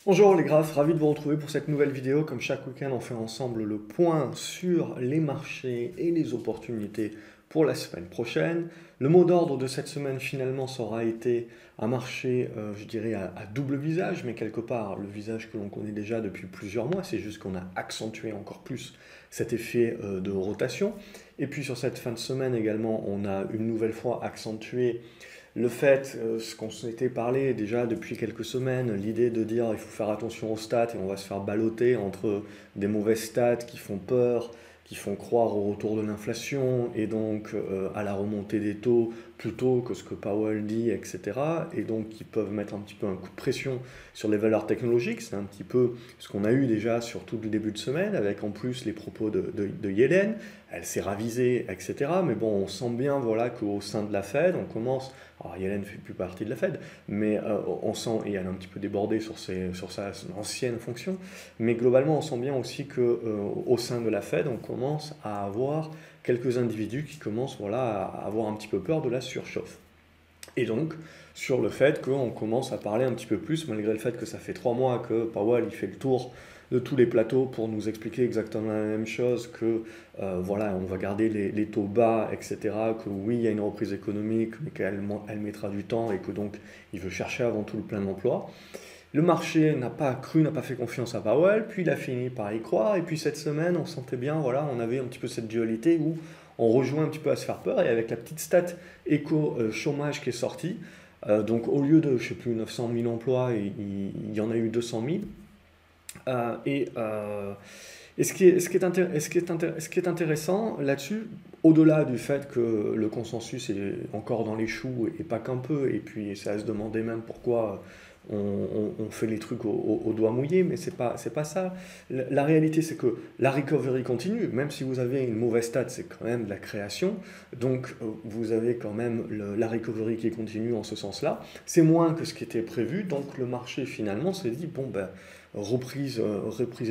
Bonjour les graphes, ravi de vous retrouver pour cette nouvelle vidéo. Comme chaque week-end, on fait ensemble le point sur les marchés et les opportunités pour la semaine prochaine. Le mot d'ordre de cette semaine finalement ça aura été un marché, je dirais, à double visage, mais quelque part le visage que l'on connaît déjà depuis plusieurs mois, c'est juste qu'on a accentué encore plus cet effet de rotation. Et puis sur cette fin de semaine également, on a une nouvelle fois accentué le fait, ce qu'on s'était parlé déjà depuis quelques semaines, l'idée de dire il faut faire attention aux stats et on va se faire balloter entre des mauvaises stats qui font peur, qui font croire au retour de l'inflation et donc à la remontée des taux plutôt que ce que Powell dit, etc. Et donc qui peuvent mettre un petit peu un coup de pression sur les valeurs technologiques. C'est un petit peu ce qu'on a eu déjà sur tout le début de semaine avec en plus les propos de Yellen. Elle s'est ravisée, etc. Mais bon, on sent bien voilà, qu'au sein de la Fed, on commence. Alors Yellen ne fait plus partie de la Fed, mais on sent, et elle est un petit peu débordée sur sa ancienne fonction, mais globalement on sent bien aussi qu'au sein de la Fed, on commence à avoir quelques individus qui commencent voilà, à avoir un petit peu peur de la surchauffe. Et donc, sur le fait qu'on commence à parler un petit peu plus, malgré le fait que ça fait 3 mois que Powell il fait le tour de tous les plateaux pour nous expliquer exactement la même chose, que voilà, on va garder les taux bas, etc., que oui, il y a une reprise économique, mais qu'elle mettra du temps et que donc il veut chercher avant tout le plein emploi. Le marché n'a pas cru, n'a pas fait confiance à Powell, puis il a fini par y croire, et puis cette semaine, on sentait bien, voilà, on avait un petit peu cette dualité où on rejoint un petit peu à se faire peur, et avec la petite stat éco-chômage qui est sortie, donc au lieu de, je sais plus, 900 000 emplois, il y en a eu 200 000, euh, et, euh, et ce qui est intéressant là-dessus, au-delà du fait que le consensus est encore dans les choux et pas qu'un peu, et puis ça se demander même pourquoi on fait les trucs au doigt mouillé, mais c'est pas ça. La réalité, c'est que la recovery continue, même si vous avez une mauvaise stat, c'est quand même de la création, donc vous avez quand même la recovery qui continue en ce sens-là. C'est moins que ce qui était prévu, donc le marché finalement s'est dit, bon ben reprise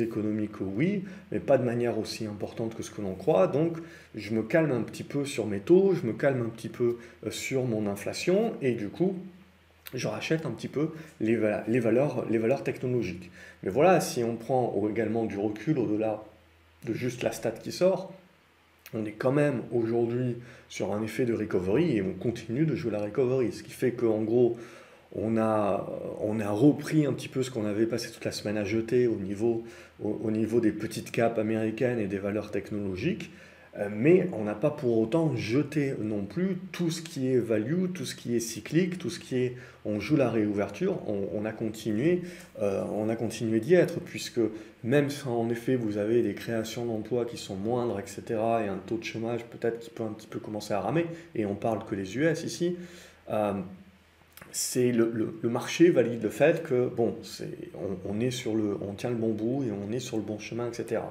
économique, oui, mais pas de manière aussi importante que ce que l'on croit. Donc, je me calme un petit peu sur mes taux, je me calme un petit peu sur mon inflation, et du coup, je rachète un petit peu les valeurs technologiques. Mais voilà, si on prend également du recul au-delà de juste la stat qui sort, on est quand même aujourd'hui sur un effet de recovery et on continue de jouer la recovery. Ce qui fait qu'en gros, on a repris un petit peu ce qu'on avait passé toute la semaine à jeter au niveau des petites capes américaines et des valeurs technologiques, mais on n'a pas pour autant jeté non plus tout ce qui est value, tout ce qui est cyclique, tout ce qui est on joue la réouverture, on a continué d'y être, puisque même si en effet vous avez des créations d'emplois qui sont moindres, etc., et un taux de chômage peut-être qui peut un petit peu commencer à ramer, et on parle que les US ici, euh, c'est le marché valide le fait que bon, on est on tient le bon bout et on est sur le bon chemin, etc.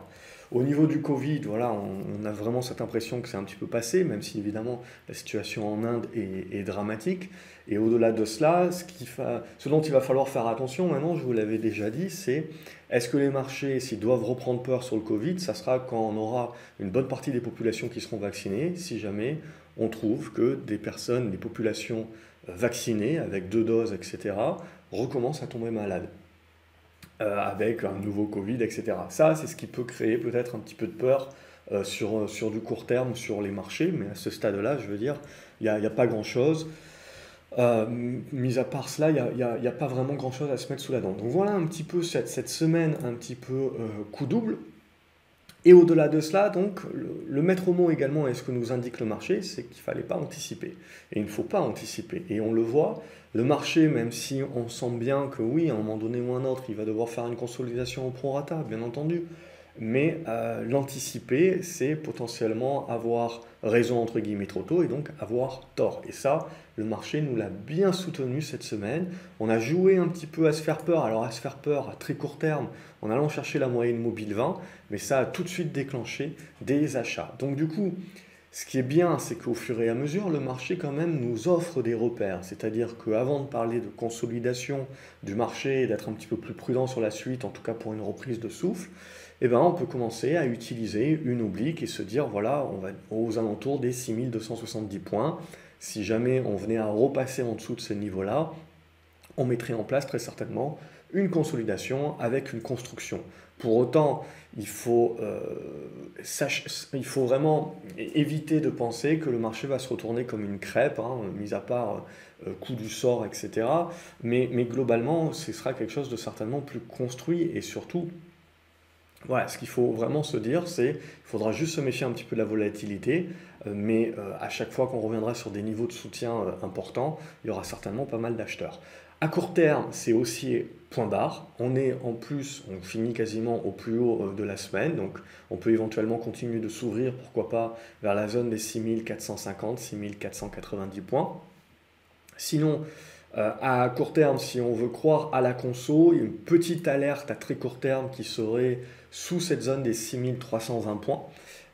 Au niveau du Covid, voilà, on a vraiment cette impression que c'est un petit peu passé, même si évidemment la situation en Inde est dramatique. Et au-delà de cela, ce dont il va falloir faire attention maintenant, je vous l'avais déjà dit, c'est est-ce que les marchés, s'ils doivent reprendre peur sur le Covid, ça sera quand on aura une bonne partie des populations qui seront vaccinées, si jamais on trouve que des populations vaccinés avec 2 doses, etc., recommencent à tomber malades avec un nouveau Covid, etc. Ça, c'est ce qui peut créer peut-être un petit peu de peur sur du court terme sur les marchés, mais à ce stade-là, je veux dire, il y a pas grand-chose. Mis à part cela, il y a pas vraiment grand-chose à se mettre sous la dent. Donc voilà un petit peu cette semaine, un petit peu coup double. Et au-delà de cela, donc, le maître mot également, et ce que nous indique le marché, c'est qu'il ne fallait pas anticiper. Et il ne faut pas anticiper. Et on le voit, le marché, même si on sent bien que oui, à un moment donné ou un autre, il va devoir faire une consolidation au prorata, bien entendu, mais l'anticiper, c'est potentiellement avoir raison entre guillemets trop tôt et donc avoir tort. Et ça, le marché nous l'a bien soutenu cette semaine. On a joué un petit peu à se faire peur, alors à se faire peur à très court terme en allant chercher la moyenne mobile 20, mais ça a tout de suite déclenché des achats. Donc du coup, ce qui est bien, c'est qu'au fur et à mesure, le marché quand même nous offre des repères. C'est-à-dire qu'avant de parler de consolidation du marché et d'être un petit peu plus prudent sur la suite, en tout cas pour une reprise de souffle, eh ben, on peut commencer à utiliser une oblique et se dire, voilà, on va aux alentours des 6270 points. Si jamais on venait à repasser en dessous de ce niveau-là, on mettrait en place très certainement une consolidation avec une construction. Pour autant, il faut vraiment éviter de penser que le marché va se retourner comme une crêpe, hein, mis à part coup du sort, etc. Mais globalement, ce sera quelque chose de certainement plus construit et surtout, voilà, ce qu'il faut vraiment se dire, c'est qu'il faudra juste se méfier un petit peu de la volatilité, mais à chaque fois qu'on reviendra sur des niveaux de soutien importants, il y aura certainement pas mal d'acheteurs. À court terme, c'est haussier point barre. On est en plus, on finit quasiment au plus haut de la semaine, donc on peut éventuellement continuer de s'ouvrir, pourquoi pas, vers la zone des 6450, 6490 points. Sinon, à court terme, si on veut croire à la conso, il y a une petite alerte à très court terme qui serait sous cette zone des 6320 points.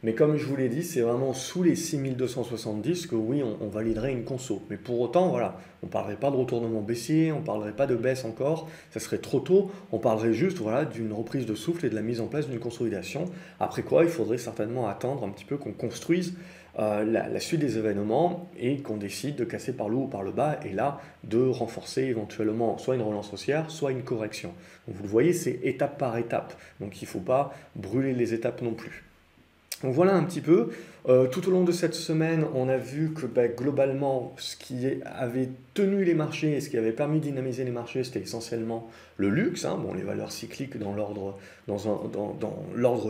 Mais comme je vous l'ai dit, c'est vraiment sous les 6270 que oui, on validerait une conso. Mais pour autant, voilà, on ne parlerait pas de retournement baissier, on ne parlerait pas de baisse encore, ça serait trop tôt. On parlerait juste voilà, d'une reprise de souffle et de la mise en place d'une consolidation. Après quoi, il faudrait certainement attendre un petit peu qu'on construise la suite des événements et qu'on décide de casser par le haut ou par le bas et là de renforcer éventuellement soit une relance haussière, soit une correction. Donc vous le voyez, c'est étape par étape. Donc il ne faut pas brûler les étapes non plus. Donc voilà un petit peu. Tout au long de cette semaine, on a vu que globalement, ce qui avait tenu les marchés et ce qui avait permis de dynamiser les marchés, c'était essentiellement le luxe, hein, bon, les valeurs cycliques dans l'ordre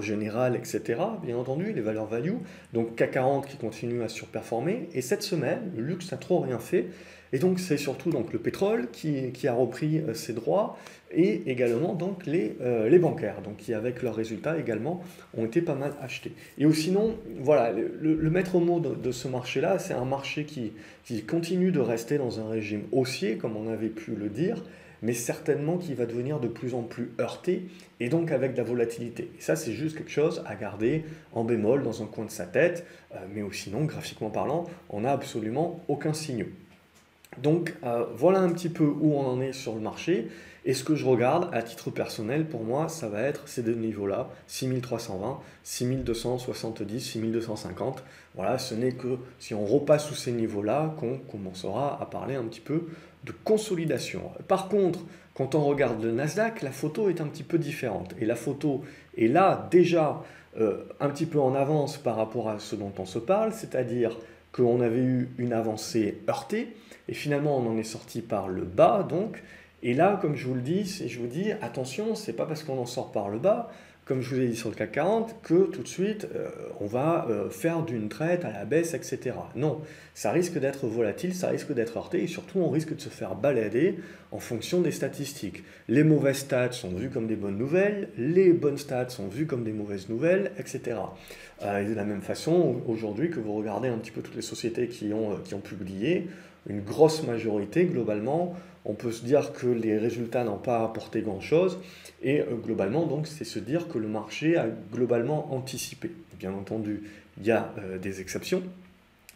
général, etc. Bien entendu, les valeurs value. Donc CAC 40 qui continue à surperformer. Et cette semaine, le luxe n'a trop rien fait. Et donc c'est surtout donc, le pétrole qui a repris ses droits et également donc les bancaires, donc qui avec leurs résultats également ont été pas mal achetés. Et sinon, voilà, le maître mot de ce marché-là, c'est un marché qui continue de rester dans un régime haussier, comme on avait pu le dire, mais certainement qui va devenir de plus en plus heurté et donc avec de la volatilité. Et ça, c'est juste quelque chose à garder en bémol dans un coin de sa tête, mais sinon, graphiquement parlant, on n'a absolument aucun signal. Donc voilà un petit peu où on en est sur le marché. Et ce que je regarde à titre personnel, pour moi, ça va être ces deux niveaux-là, 6320, 6270, 6250. Voilà, ce n'est que si on repasse sous ces niveaux-là qu'on commencera à parler un petit peu de consolidation. Par contre, quand on regarde le Nasdaq, la photo est un petit peu différente. Et la photo est là déjà un petit peu en avance par rapport à ce dont on se parle, c'est-à-dire qu'on avait eu une avancée heurtée, et finalement on en est sorti par le bas donc, et là comme je vous le dis, je vous dis attention, c'est pas parce qu'on en sort par le bas, comme je vous ai dit sur le CAC 40, que tout de suite on va faire d'une traite à la baisse, etc. Non, ça risque d'être volatile, ça risque d'être heurté, et surtout on risque de se faire balader en fonction des statistiques. Les mauvaises stats sont vues comme des bonnes nouvelles, les bonnes stats sont vues comme des mauvaises nouvelles, etc. Et de la même façon, aujourd'hui, que vous regardez un petit peu toutes les sociétés qui ont publié, une grosse majorité, globalement, on peut se dire que les résultats n'ont pas apporté grand-chose, et globalement, donc, c'est se dire que le marché a globalement anticipé. Bien entendu, il y a des exceptions,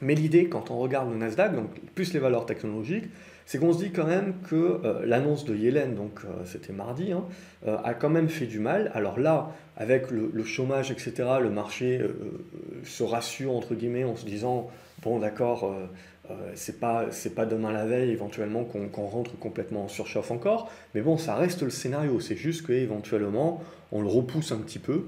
mais l'idée, quand on regarde le Nasdaq, donc plus les valeurs technologiques, c'est qu'on se dit quand même que l'annonce de Yellen, donc c'était mardi, hein, a quand même fait du mal. Alors là, avec le chômage, etc., le marché se rassure, entre guillemets, en se disant, bon d'accord, c'est pas demain la veille, éventuellement, qu'on rentre complètement en surchauffe encore, mais bon, ça reste le scénario, c'est juste qu'éventuellement, on le repousse un petit peu,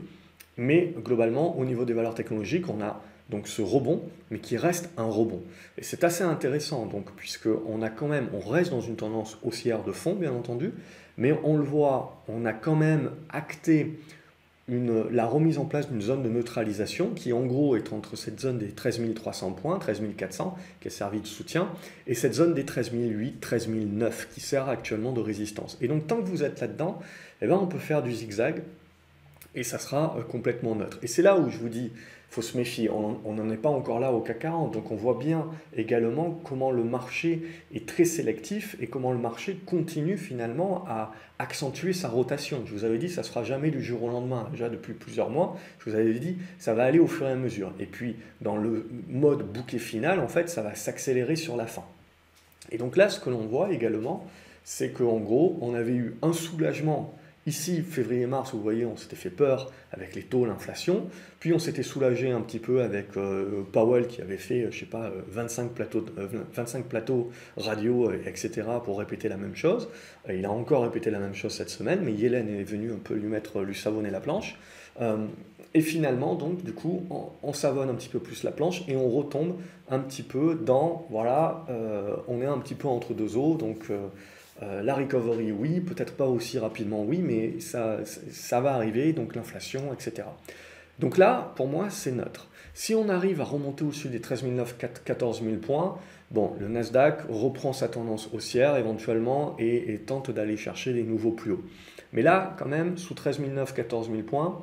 mais globalement, au niveau des valeurs technologiques, on a donc ce rebond, mais qui reste un rebond. Et c'est assez intéressant, donc, puisqu'on a quand même, on reste dans une tendance haussière de fond, bien entendu, mais on le voit, on a quand même acté la remise en place d'une zone de neutralisation qui en gros est entre cette zone des 13 300 points, 13 400 qui a servi de soutien, et cette zone des 13 008, 13 009 qui sert actuellement de résistance. Et donc tant que vous êtes là-dedans, eh ben, on peut faire du zigzag et ça sera complètement neutre. Et c'est là où je vous dis, il faut se méfier, on n'en est pas encore là au CAC 40, donc on voit bien également comment le marché est très sélectif et comment le marché continue finalement à accentuer sa rotation. Je vous avais dit, ça ne se fera jamais du jour au lendemain, déjà depuis plusieurs mois, je vous avais dit, ça va aller au fur et à mesure. Et puis, dans le mode bouquet final, en fait, ça va s'accélérer sur la fin. Et donc là, ce que l'on voit également, c'est qu'en gros, on avait eu un soulagement Ici, février-mars, vous voyez, on s'était fait peur avec les taux, l'inflation, puis on s'était soulagé un petit peu avec Powell qui avait fait, je sais pas, 25 plateaux radio, etc. pour répéter la même chose. Il a encore répété la même chose cette semaine, mais Yellen est venu un peu lui savonner la planche. Et finalement, donc, du coup, on savonne un petit peu plus la planche et on retombe un petit peu dans, voilà, on est un petit peu entre deux eaux, donc la recovery, oui, peut-être pas aussi rapidement, oui, mais ça va arriver, donc l'inflation, etc. Donc là, pour moi, c'est neutre. Si on arrive à remonter au-dessus des 13 900, 14 000 points, bon, le Nasdaq reprend sa tendance haussière éventuellement et tente d'aller chercher les nouveaux plus hauts. Mais là, quand même, sous 13 900, 14 000 points,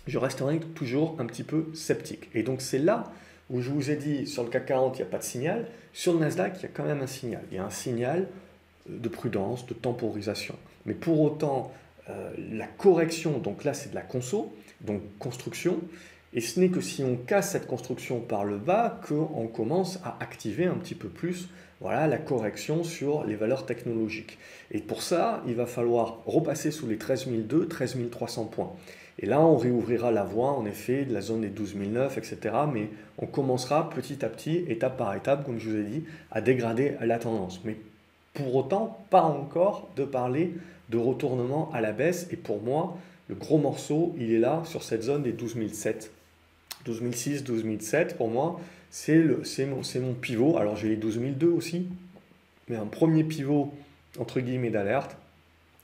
je resterai toujours un petit peu sceptique. Et donc c'est là où je vous ai dit, sur le CAC 40, il n'y a pas de signal. Sur le Nasdaq, il y a quand même un signal. Il y a un signal de prudence, de temporisation. Mais pour autant, la correction, donc là c'est de la conso, donc construction, et ce n'est que si on casse cette construction par le bas qu'on commence à activer un petit peu plus, voilà, la correction sur les valeurs technologiques. Et pour ça, il va falloir repasser sous les 13 200, 13 300 points. Et là, on réouvrira la voie, en effet, de la zone des 12 900, etc. Mais on commencera petit à petit, étape par étape, comme je vous ai dit, à dégrader la tendance. Mais pour autant, pas encore de parler de retournement à la baisse. Et pour moi, le gros morceau, il est là, sur cette zone des 12 700. 12 600, 12 700, pour moi, c'est mon pivot. Alors, j'ai les 12 200 aussi, mais un premier pivot, entre guillemets, d'alerte,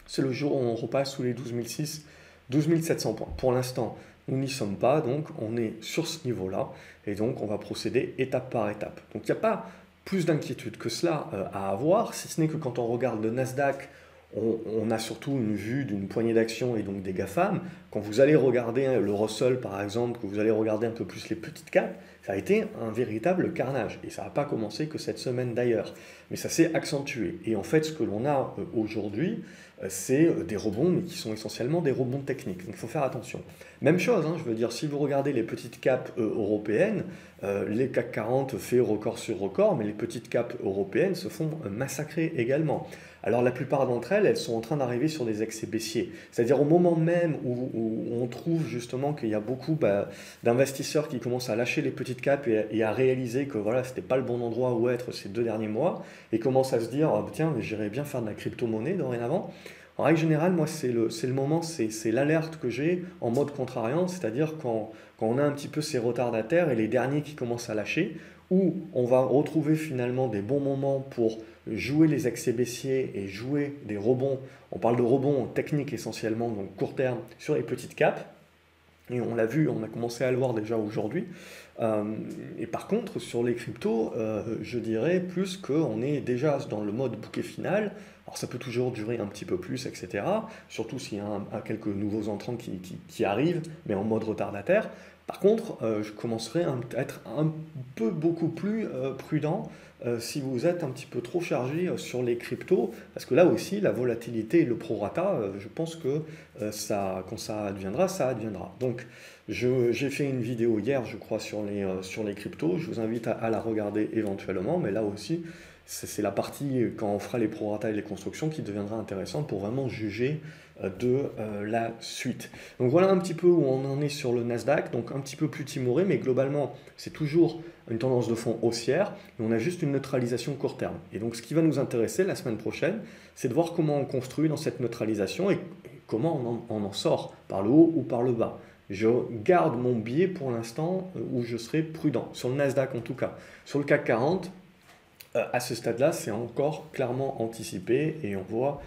c'est le jour où on repasse sous les 12 600, 12 700 points. Pour l'instant, nous n'y sommes pas, donc on est sur ce niveau-là, et donc on va procéder étape par étape. Donc il n'y a pas plus d'inquiétude que cela à avoir, si ce n'est que quand on regarde le Nasdaq, on a surtout une vue d'une poignée d'actions et donc des GAFAM. Quand vous allez regarder le Russell par exemple, que vous allez regarder un peu plus les petites caps, ça a été un véritable carnage. Et ça n'a pas commencé que cette semaine d'ailleurs. Mais ça s'est accentué. Et en fait, ce que l'on a aujourd'hui, c'est des rebonds, mais qui sont essentiellement des rebonds techniques. Donc il faut faire attention. Même chose, hein, je veux dire, si vous regardez les petites caps européennes, les CAC 40 fait record sur record, mais les petites caps européennes se font massacrer également. Alors la plupart d'entre elles, elles sont en train d'arriver sur des excès baissiers. C'est-à-dire au moment même où on trouve justement qu'il y a beaucoup d'investisseurs qui commencent à lâcher les petites caps et à réaliser que voilà, c'était pas le bon endroit où être ces 2 derniers mois, et commencent à se dire oh, tiens, j'irais bien faire de la crypto-monnaie dorénavant. En règle générale, moi, c'est le moment, c'est l'alerte que j'ai en mode contrariant, c'est-à-dire quand on a un petit peu ces retardataires et les derniers qui commencent à lâcher, où on va retrouver finalement des bons moments pour jouer les excès baissiers et jouer des rebonds. On parle de rebonds techniques essentiellement, donc court terme, sur les petites caps. Et on l'a vu, on a commencé à le voir déjà aujourd'hui. Et par contre, sur les cryptos, je dirais plus qu'on est déjà dans le mode bouquet final. Alors ça peut toujours durer un petit peu plus, etc. Surtout s'il y a quelques nouveaux entrants qui arrivent, mais en mode retardataire. Par contre, je commencerai à être un peu beaucoup plus prudent si vous êtes un petit peu trop chargé sur les cryptos, parce que là aussi, la volatilité et le prorata, je pense que quand ça adviendra, ça adviendra. Donc, j'ai fait une vidéo hier, je crois, sur les cryptos. Je vous invite à la regarder éventuellement, mais là aussi, c'est la partie, quand on fera les prorata et les constructions, qui deviendra intéressante pour vraiment juger de la suite. Donc voilà un petit peu où on en est sur le Nasdaq, donc un petit peu plus timoré, mais globalement c'est toujours une tendance de fond haussière, et on a juste une neutralisation court terme. Et donc ce qui va nous intéresser la semaine prochaine, c'est de voir comment on construit dans cette neutralisation et comment on en sort, par le haut ou par le bas. Je garde mon biais pour l'instant où je serai prudent, sur le Nasdaq en tout cas. Sur le CAC 40, à ce stade-là, c'est encore clairement anticipé et on voit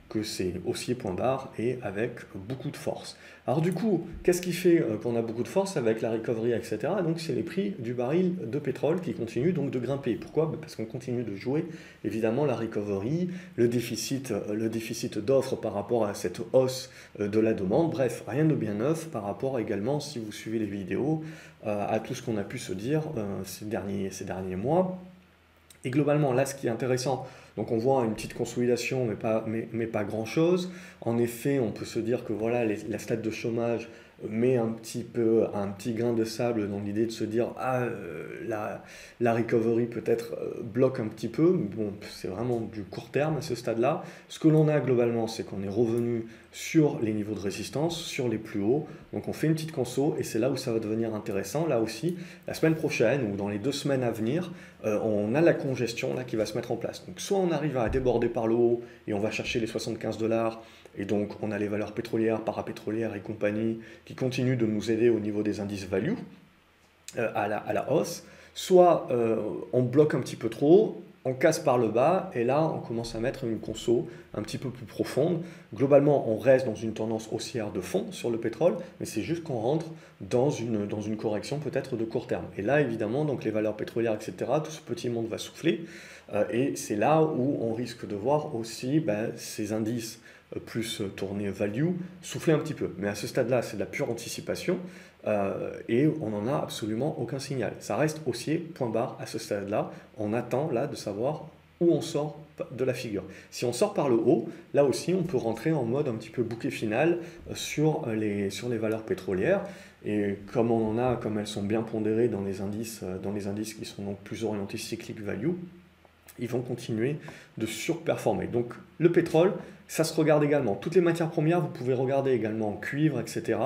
que c'est haussier point barre et avec beaucoup de force. Alors du coup, qu'est-ce qui fait qu'on a beaucoup de force avec la recovery, etc. Donc c'est les prix du baril de pétrole qui continuent donc de grimper. Pourquoi? Parce qu'on continue de jouer évidemment la recovery, le déficit d'offres par rapport à cette hausse de la demande. Bref, rien de bien neuf par rapport également, si vous suivez les vidéos, à tout ce qu'on a pu se dire ces derniers mois. Et globalement, là, ce qui est intéressant, donc on voit une petite consolidation, mais pas grand-chose. En effet, on peut se dire que voilà, la stat de chômage met un petit grain de sable dans l'idée de se dire ah la recovery peut-être bloque un petit peu, mais bon c'est vraiment du court terme à ce stade-là. Ce que l'on a globalement, c'est qu'on est revenu sur les niveaux de résistance, sur les plus hauts, donc on fait une petite conso et c'est là où ça va devenir intéressant. Là aussi, la semaine prochaine ou dans les 2 semaines à venir, on a la congestion là qui va se mettre en place. Donc soit on arrive à déborder par le haut et on va chercher les 75 $, et donc on a les valeurs pétrolières, parapétrolières et compagnie qui continuent de nous aider au niveau des indices value à la hausse, soit on bloque un petit peu trop, on casse par le bas et là on commence à mettre une conso un petit peu plus profonde. Globalement on reste dans une tendance haussière de fond sur le pétrole, mais c'est juste qu'on rentre dans une correction peut-être de court terme. Et là évidemment donc les valeurs pétrolières etc, tout ce petit monde va souffler et c'est là où on risque de voir aussi ces indices plus tournés value souffler un petit peu. Mais à ce stade-là c'est de la pure anticipation. Et on n'en a absolument aucun signal. Ça reste haussier, point barre à ce stade-là. On attend là de savoir où on sort de la figure. Si on sort par le haut, là aussi on peut rentrer en mode un petit peu bouquet final sur les valeurs pétrolières. Et comme elles sont bien pondérées dans les indices qui sont donc plus orientés cyclique value, ils vont continuer de surperformer. Donc le pétrole, ça se regarde également. Toutes les matières premières, vous pouvez regarder également en cuivre, etc.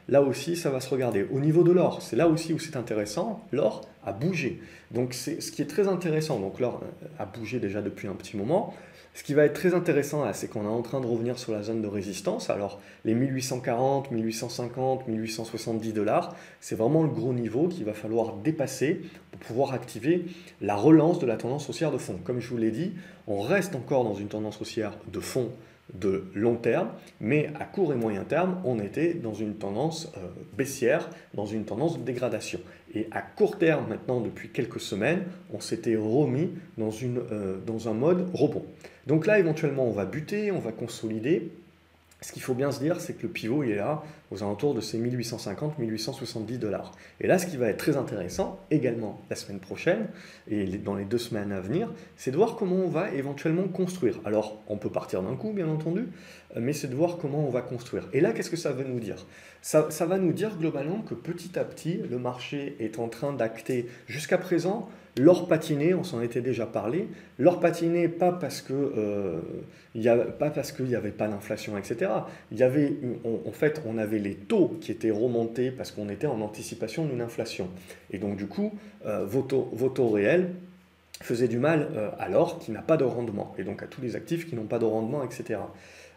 Là aussi, ça va se regarder. Au niveau de l'or, c'est là aussi où c'est intéressant. L'or a bougé. Donc c'est ce qui est très intéressant. Donc l'or a bougé déjà depuis un petit moment. Ce qui va être très intéressant là, c'est qu'on est en train de revenir sur la zone de résistance. Alors les 1840, 1850, 1870 $, c'est vraiment le gros niveau qu'il va falloir dépasser pour pouvoir activer la relance de la tendance haussière de fond. Comme je vous l'ai dit, on reste encore dans une tendance haussière de fond de long terme, mais à court et moyen terme, on était dans une tendance baissière, dans une tendance de dégradation. Et à court terme, maintenant, depuis quelques semaines, on s'était remis dans un mode rebond. Donc là, éventuellement, on va buter, on va consolider. Ce qu'il faut bien se dire, c'est que le pivot il est là, aux alentours de ces 1850-1870 $. Et là, ce qui va être très intéressant, également la semaine prochaine, et dans les 2 semaines à venir, c'est de voir comment on va éventuellement construire. Alors, on peut partir d'un coup, bien entendu, mais c'est de voir comment on va construire. Et là, qu'est-ce que ça veut nous dire ? Ça va nous dire globalement que petit à petit, le marché est en train d'acter, jusqu'à présent, l'or patiné, on s'en était déjà parlé. L'or patiné, pas parce qu'il n'y avait pas d'inflation, etc. En fait, on avait les taux qui étaient remontés parce qu'on était en anticipation d'une inflation. Et donc, du coup, vos taux réels faisaient du mal à l'or qui n'a pas de rendement, et donc à tous les actifs qui n'ont pas de rendement, etc.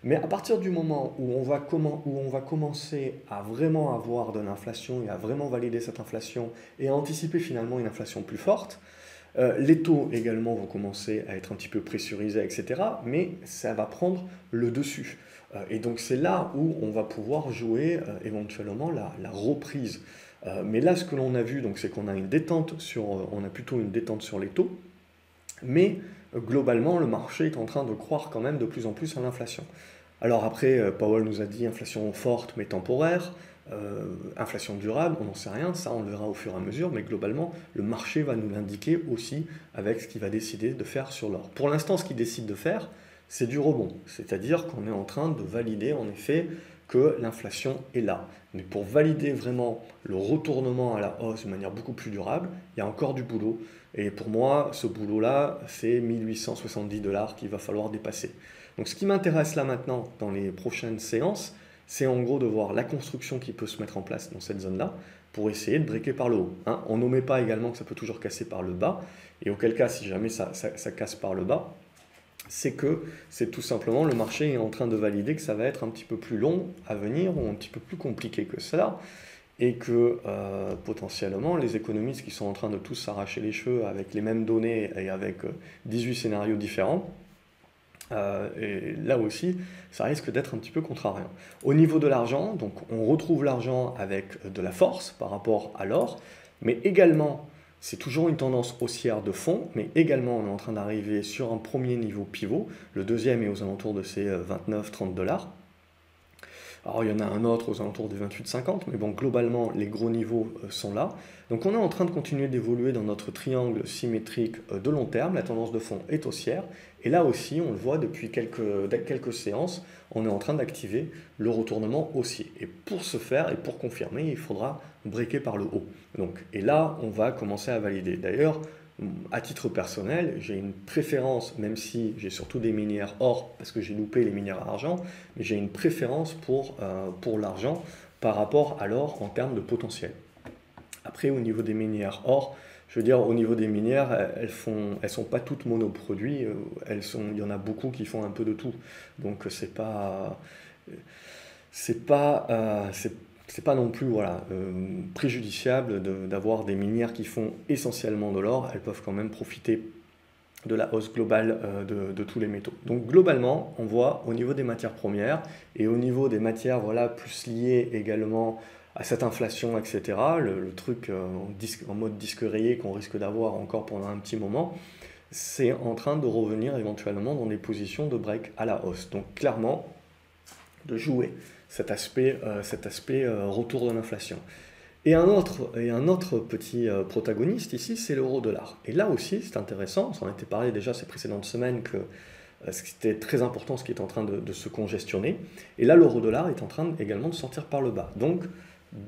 Mais à partir du moment où on va commencer à vraiment avoir de l'inflation et à vraiment valider cette inflation et à anticiper finalement une inflation plus forte, les taux également vont commencer à être un petit peu pressurisés, etc. Mais ça va prendre le dessus. Et donc c'est là où on va pouvoir jouer éventuellement la reprise. Mais là, ce que l'on a vu, c'est qu'on a on a plutôt une détente sur les taux, mais globalement, le marché est en train de croire quand même de plus en plus à l'inflation. Alors après, Powell nous a dit inflation forte mais temporaire, inflation durable, on n'en sait rien, ça on le verra au fur et à mesure, mais globalement, le marché va nous l'indiquer aussi avec ce qu'il va décider de faire sur l'or. Pour l'instant, ce qu'il décide de faire, c'est du rebond, c'est-à-dire qu'on est en train de valider en effet que l'inflation est là. Mais pour valider vraiment le retournement à la hausse de manière beaucoup plus durable, il y a encore du boulot. Et pour moi, ce boulot-là, c'est 1870 $ qu'il va falloir dépasser. Donc ce qui m'intéresse là maintenant, dans les prochaines séances, c'est en gros de voir la construction qui peut se mettre en place dans cette zone-là pour essayer de breaker par le haut. On n'omet pas également que ça peut toujours casser par le bas. Et auquel cas, si jamais ça casse par le bas, c'est que c'est tout simplement le marché est en train de valider que ça va être un petit peu plus long à venir ou un petit peu plus compliqué que cela, et que potentiellement les économistes qui sont en train de tous s'arracher les cheveux avec les mêmes données et avec 18 scénarios différents, et là aussi ça risque d'être un petit peu contrariant. Au niveau de l'argent, donc on retrouve l'argent avec de la force par rapport à l'or, mais également c'est toujours une tendance haussière de fond, mais également on est en train d'arriver sur un premier niveau pivot. Le deuxième est aux alentours de ces 29-30 $. Alors il y en a un autre aux alentours des 28,50, mais bon, globalement, les gros niveaux sont là. Donc on est en train de continuer d'évoluer dans notre triangle symétrique de long terme. La tendance de fond est haussière. Et là aussi, on le voit depuis quelques séances, on est en train d'activer le retournement haussier. Et pour ce faire et pour confirmer, il faudra breaker par le haut. Donc, et là, on va commencer à valider. D'ailleurs, à titre personnel, j'ai une préférence, même si j'ai surtout des minières or, parce que j'ai loupé les minières à argent, mais j'ai une préférence pour l'argent par rapport à l'or en termes de potentiel. Après, au niveau des minières or, je veux dire, au niveau des minières, elles sont pas toutes monoproduits, il y en a beaucoup qui font un peu de tout. Donc c'est pas, c'est pas non plus voilà, préjudiciable d'avoir des minières qui font essentiellement de l'or. Elles peuvent quand même profiter de la hausse globale de tous les métaux. Donc globalement, on voit au niveau des matières premières et au niveau des matières voilà, plus liées également à cette inflation, etc., le truc en mode disque rayé qu'on risque d'avoir encore pendant un petit moment, c'est en train de revenir éventuellement dans des positions de break à la hausse. Donc clairement, de jouer cet aspect retour de l'inflation. Et un autre petit protagoniste ici, c'est l'euro-dollar. Et là aussi, c'est intéressant, on s'en était parlé déjà ces précédentes semaines que c'était très important ce qui est en train de se congestionner. Et là, l'euro-dollar est en train également de sortir par le bas. Donc,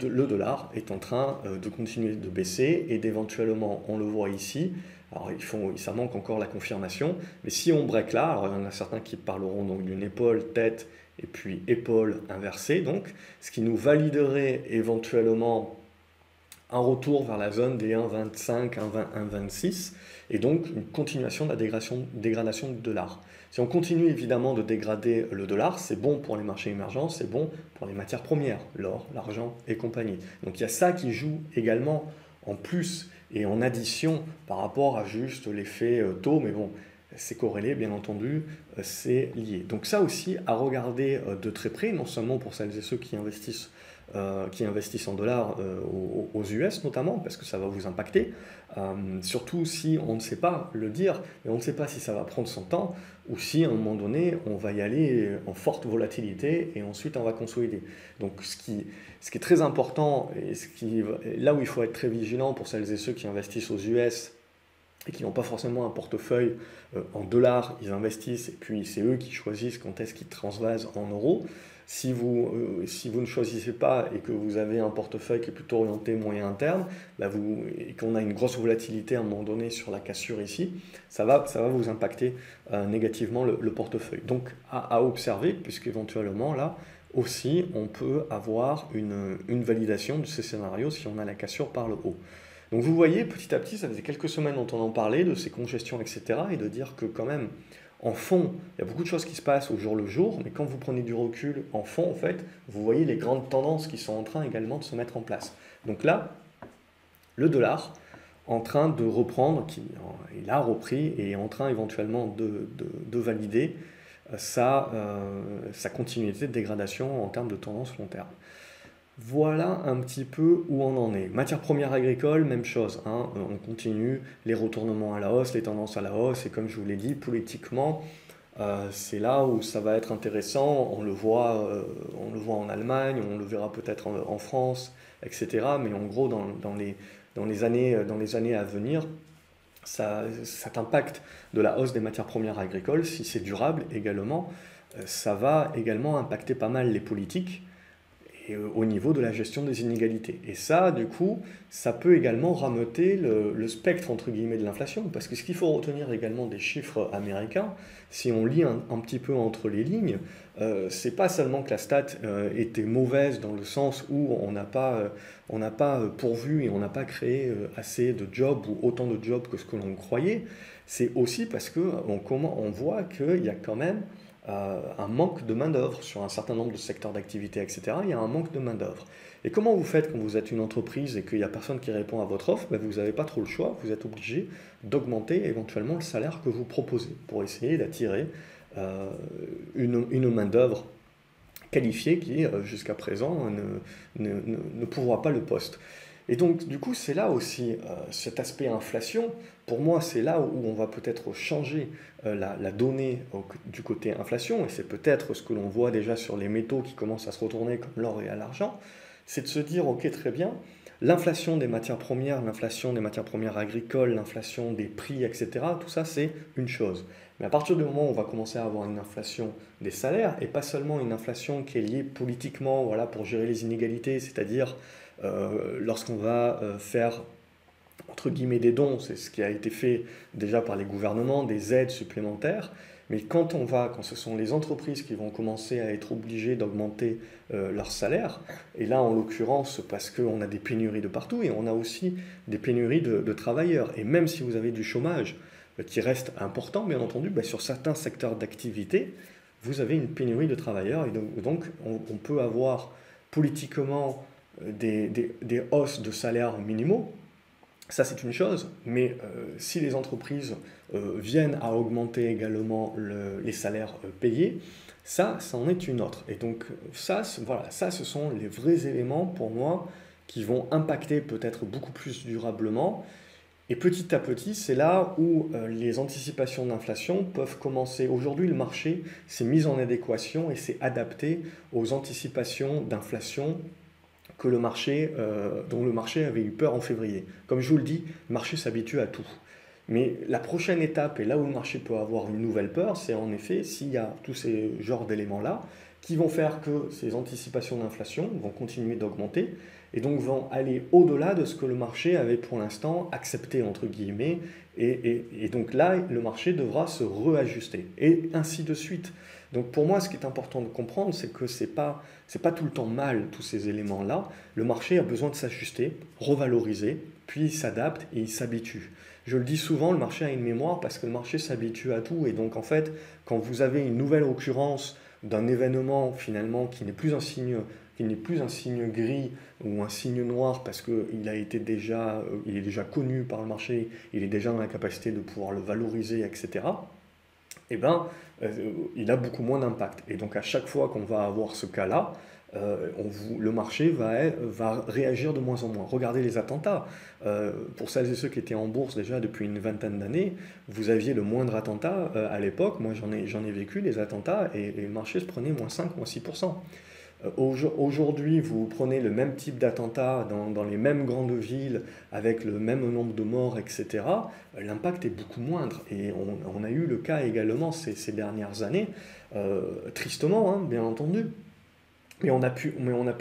le dollar est en train de continuer de baisser et d'éventuellement, on le voit ici, alors ça manque encore la confirmation, mais si on break là, alors il y en a certains qui parleront donc d'une épaule, tête, et puis épaule inversée, donc, ce qui nous validerait éventuellement un retour vers la zone des 1,25, 1,26, et donc une continuation de la dégradation du dollar. Si on continue évidemment de dégrader le dollar, c'est bon pour les marchés émergents, c'est bon pour les matières premières, l'or, l'argent et compagnie. Donc il y a ça qui joue également en plus et en addition par rapport à juste l'effet taux, mais bon, c'est corrélé, bien entendu, c'est lié. Donc ça aussi à regarder de très près, non seulement pour celles et ceux qui investissent en dollars aux US notamment, parce que ça va vous impacter, surtout si on ne sait pas le dire, et on ne sait pas si ça va prendre son temps, ou si à un moment donné, on va y aller en forte volatilité, et ensuite on va consolider. Donc ce qui est très important, et là où il faut être très vigilant pour celles et ceux qui investissent aux US, et qui n'ont pas forcément un portefeuille en dollars, ils investissent, et puis c'est eux qui choisissent quand est-ce qu'ils transvasent en euros. Si vous ne choisissez pas et que vous avez un portefeuille qui est plutôt orienté moyen terme, et qu'on a une grosse volatilité à un moment donné sur la cassure ici, ça va vous impacter négativement le portefeuille. Donc à observer, puisqu'éventuellement là aussi on peut avoir une validation de ces scénarios si on a la cassure par le haut. Donc vous voyez, petit à petit, ça faisait quelques semaines dont on en parlait, de ces congestions, etc., et de dire que quand même, en fond, il y a beaucoup de choses qui se passent au jour le jour, mais quand vous prenez du recul, en fond, en fait, vous voyez les grandes tendances qui sont en train également de se mettre en place. Donc là, le dollar, en train de reprendre, il a repris et est en train éventuellement de valider sa continuité de dégradation en termes de tendance long terme. Voilà un petit peu où on en est. Matières premières agricoles, même chose, hein, on continue les retournements à la hausse, les tendances à la hausse, et comme je vous l'ai dit, politiquement, c'est là où ça va être intéressant. On le voit en Allemagne, on le verra peut-être en France, etc. Mais en gros, dans les années à venir, cet impact de la hausse des matières premières agricoles, si c'est durable également, ça va également impacter pas mal les politiques et au niveau de la gestion des inégalités. Et ça, du coup, ça peut également rameuter le spectre, entre guillemets, de l'inflation, parce que ce qu'il faut retenir également des chiffres américains, si on lit un petit peu entre les lignes, c'est pas seulement que la stat était mauvaise dans le sens où on n'a pas pourvu et on n'a pas créé assez de jobs ou autant de jobs que ce que l'on croyait, c'est aussi parce qu'on voit qu'il y a quand même un manque de main-d'œuvre sur un certain nombre de secteurs d'activité, etc. Il y a un manque de main-d'œuvre. Et comment vous faites quand vous êtes une entreprise et qu'il n'y a personne qui répond à votre offre? Vous n'avez pas trop le choix, vous êtes obligé d'augmenter éventuellement le salaire que vous proposez pour essayer d'attirer une main-d'œuvre qualifiée qui, jusqu'à présent, ne pourvoit pas le poste. Et donc, du coup, c'est là aussi cet aspect inflation. Pour moi, c'est là où on va peut-être changer la donnée du côté inflation, et c'est peut-être ce que l'on voit déjà sur les métaux qui commencent à se retourner comme l'or et l'argent, c'est de se dire, ok, très bien, l'inflation des matières premières, l'inflation des matières premières agricoles, l'inflation des prix, etc., tout ça, c'est une chose. Mais à partir du moment où on va commencer à avoir une inflation des salaires, et pas seulement une inflation qui est liée politiquement, voilà, pour gérer les inégalités, c'est-à-dire lorsqu'on va faire entre guillemets des dons, c'est ce qui a été fait déjà par les gouvernements, des aides supplémentaires. Mais quand ce sont les entreprises qui vont commencer à être obligées d'augmenter leurs salaires, et là en l'occurrence parce qu'on a des pénuries de partout et on a aussi des pénuries de travailleurs. Et même si vous avez du chômage qui reste important, bien entendu, bah, sur certains secteurs d'activité, vous avez une pénurie de travailleurs et donc on peut avoir politiquement des hausses de salaires minimaux. Ça, c'est une chose, mais si les entreprises viennent à augmenter également les salaires payés, ça, c'en est une autre. Et donc, voilà, ça, ce sont les vrais éléments pour moi qui vont impacter peut-être beaucoup plus durablement. Et petit à petit, c'est là où les anticipations d'inflation peuvent commencer. Aujourd'hui, le marché s'est mis en adéquation et s'est adapté aux anticipations d'inflation dont le marché avait eu peur en février. Comme je vous le dis, le marché s'habitue à tout. Mais la prochaine étape, et là où le marché peut avoir une nouvelle peur, c'est en effet s'il y a tous ces genres d'éléments-là qui vont faire que ces anticipations d'inflation vont continuer d'augmenter et donc vont aller au-delà de ce que le marché avait pour l'instant accepté, entre guillemets, et donc là, le marché devra se réajuster, et ainsi de suite. Donc pour moi, ce qui est important de comprendre, c'est que c'est pas tout le temps mal, tous ces éléments-là. Le marché a besoin de s'ajuster, revaloriser, puis il s'adapte et il s'habitue. Je le dis souvent, le marché a une mémoire parce que le marché s'habitue à tout. Et donc en fait, quand vous avez une nouvelle occurrence d'un événement finalement qui n'est plus un signe gris ou un signe noir parce qu'il il est déjà connu par le marché, il est déjà dans la capacité de pouvoir le valoriser, etc., eh ben, il a beaucoup moins d'impact. Et donc à chaque fois qu'on va avoir ce cas-là, le marché va réagir de moins en moins. Regardez les attentats. Pour celles et ceux qui étaient en bourse déjà depuis une vingtaine d'années, vous aviez le moindre attentat à l'époque. Moi, j'en ai vécu des attentats et le marché se prenait moins 5, moins 6%. Aujourd'hui, vous prenez le même type d'attentat dans les mêmes grandes villes, avec le même nombre de morts, etc. L'impact est beaucoup moindre. Et on a eu le cas également ces dernières années, tristement, hein, bien entendu. Mais on a pu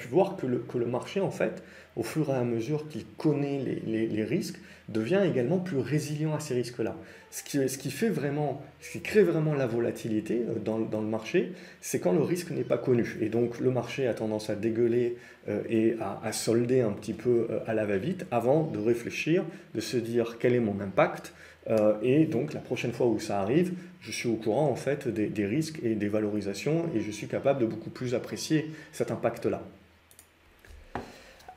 voir que le marché, en fait, au fur et à mesure qu'il connaît les risques, devient également plus résilient à ces risques-là. Ce qui crée vraiment la volatilité dans le marché, c'est quand le risque n'est pas connu. Et donc le marché a tendance à dégueuler et à solder un petit peu à la va-vite avant de réfléchir, de se dire quel est mon impact. Et donc la prochaine fois où ça arrive, je suis au courant en fait des risques et des valorisations et je suis capable de beaucoup plus apprécier cet impact-là.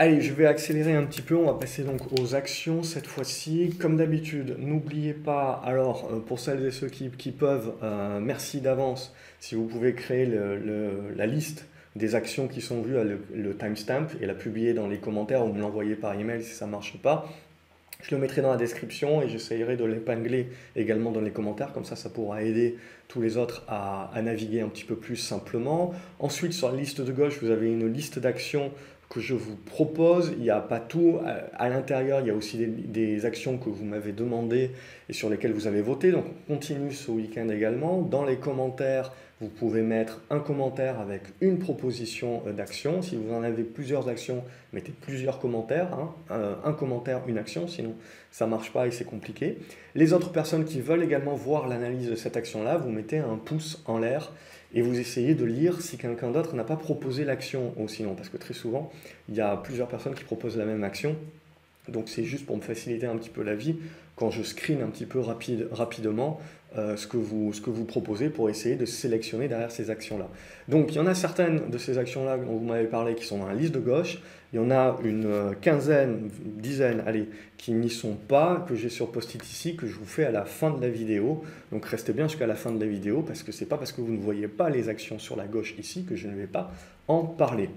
Allez, je vais accélérer un petit peu, on va passer donc aux actions cette fois-ci. Comme d'habitude, n'oubliez pas, alors pour celles et ceux qui peuvent, merci d'avance si vous pouvez créer la liste des actions qui sont vues, le timestamp et la publier dans les commentaires ou me l'envoyer par email si ça ne marche pas. Je le mettrai dans la description et j'essaierai de l'épingler également dans les commentaires, comme ça pourra aider tous les autres à naviguer un petit peu plus simplement. Ensuite, sur la liste de gauche, vous avez une liste d'actions que je vous propose. Il n'y a pas tout à l'intérieur, il y a aussi des actions que vous m'avez demandées et sur lesquelles vous avez voté. Donc on continue ce week-end également. Dans les commentaires, vous pouvez mettre un commentaire avec une proposition d'action. Si vous en avez plusieurs actions, mettez plusieurs commentaires. Un commentaire, une action, sinon ça ne marche pas et c'est compliqué. Les autres personnes qui veulent également voir l'analyse de cette action-là, vous mettez un pouce en l'air et vous essayez de lire si quelqu'un d'autre n'a pas proposé l'action aussi. Non, parce que très souvent, il y a plusieurs personnes qui proposent la même action. Donc c'est juste pour me faciliter un petit peu la vie quand je screen un petit peu rapidement ce que vous proposez pour essayer de sélectionner derrière ces actions-là. Donc il y en a certaines de ces actions-là dont vous m'avez parlé qui sont dans la liste de gauche. Il y en a une dizaine, allez, qui n'y sont pas, que j'ai sur post-it ici, que je vous fais à la fin de la vidéo. Donc restez bien jusqu'à la fin de la vidéo parce que ce n'est pas parce que vous ne voyez pas les actions sur la gauche ici que je ne vais pas en parler.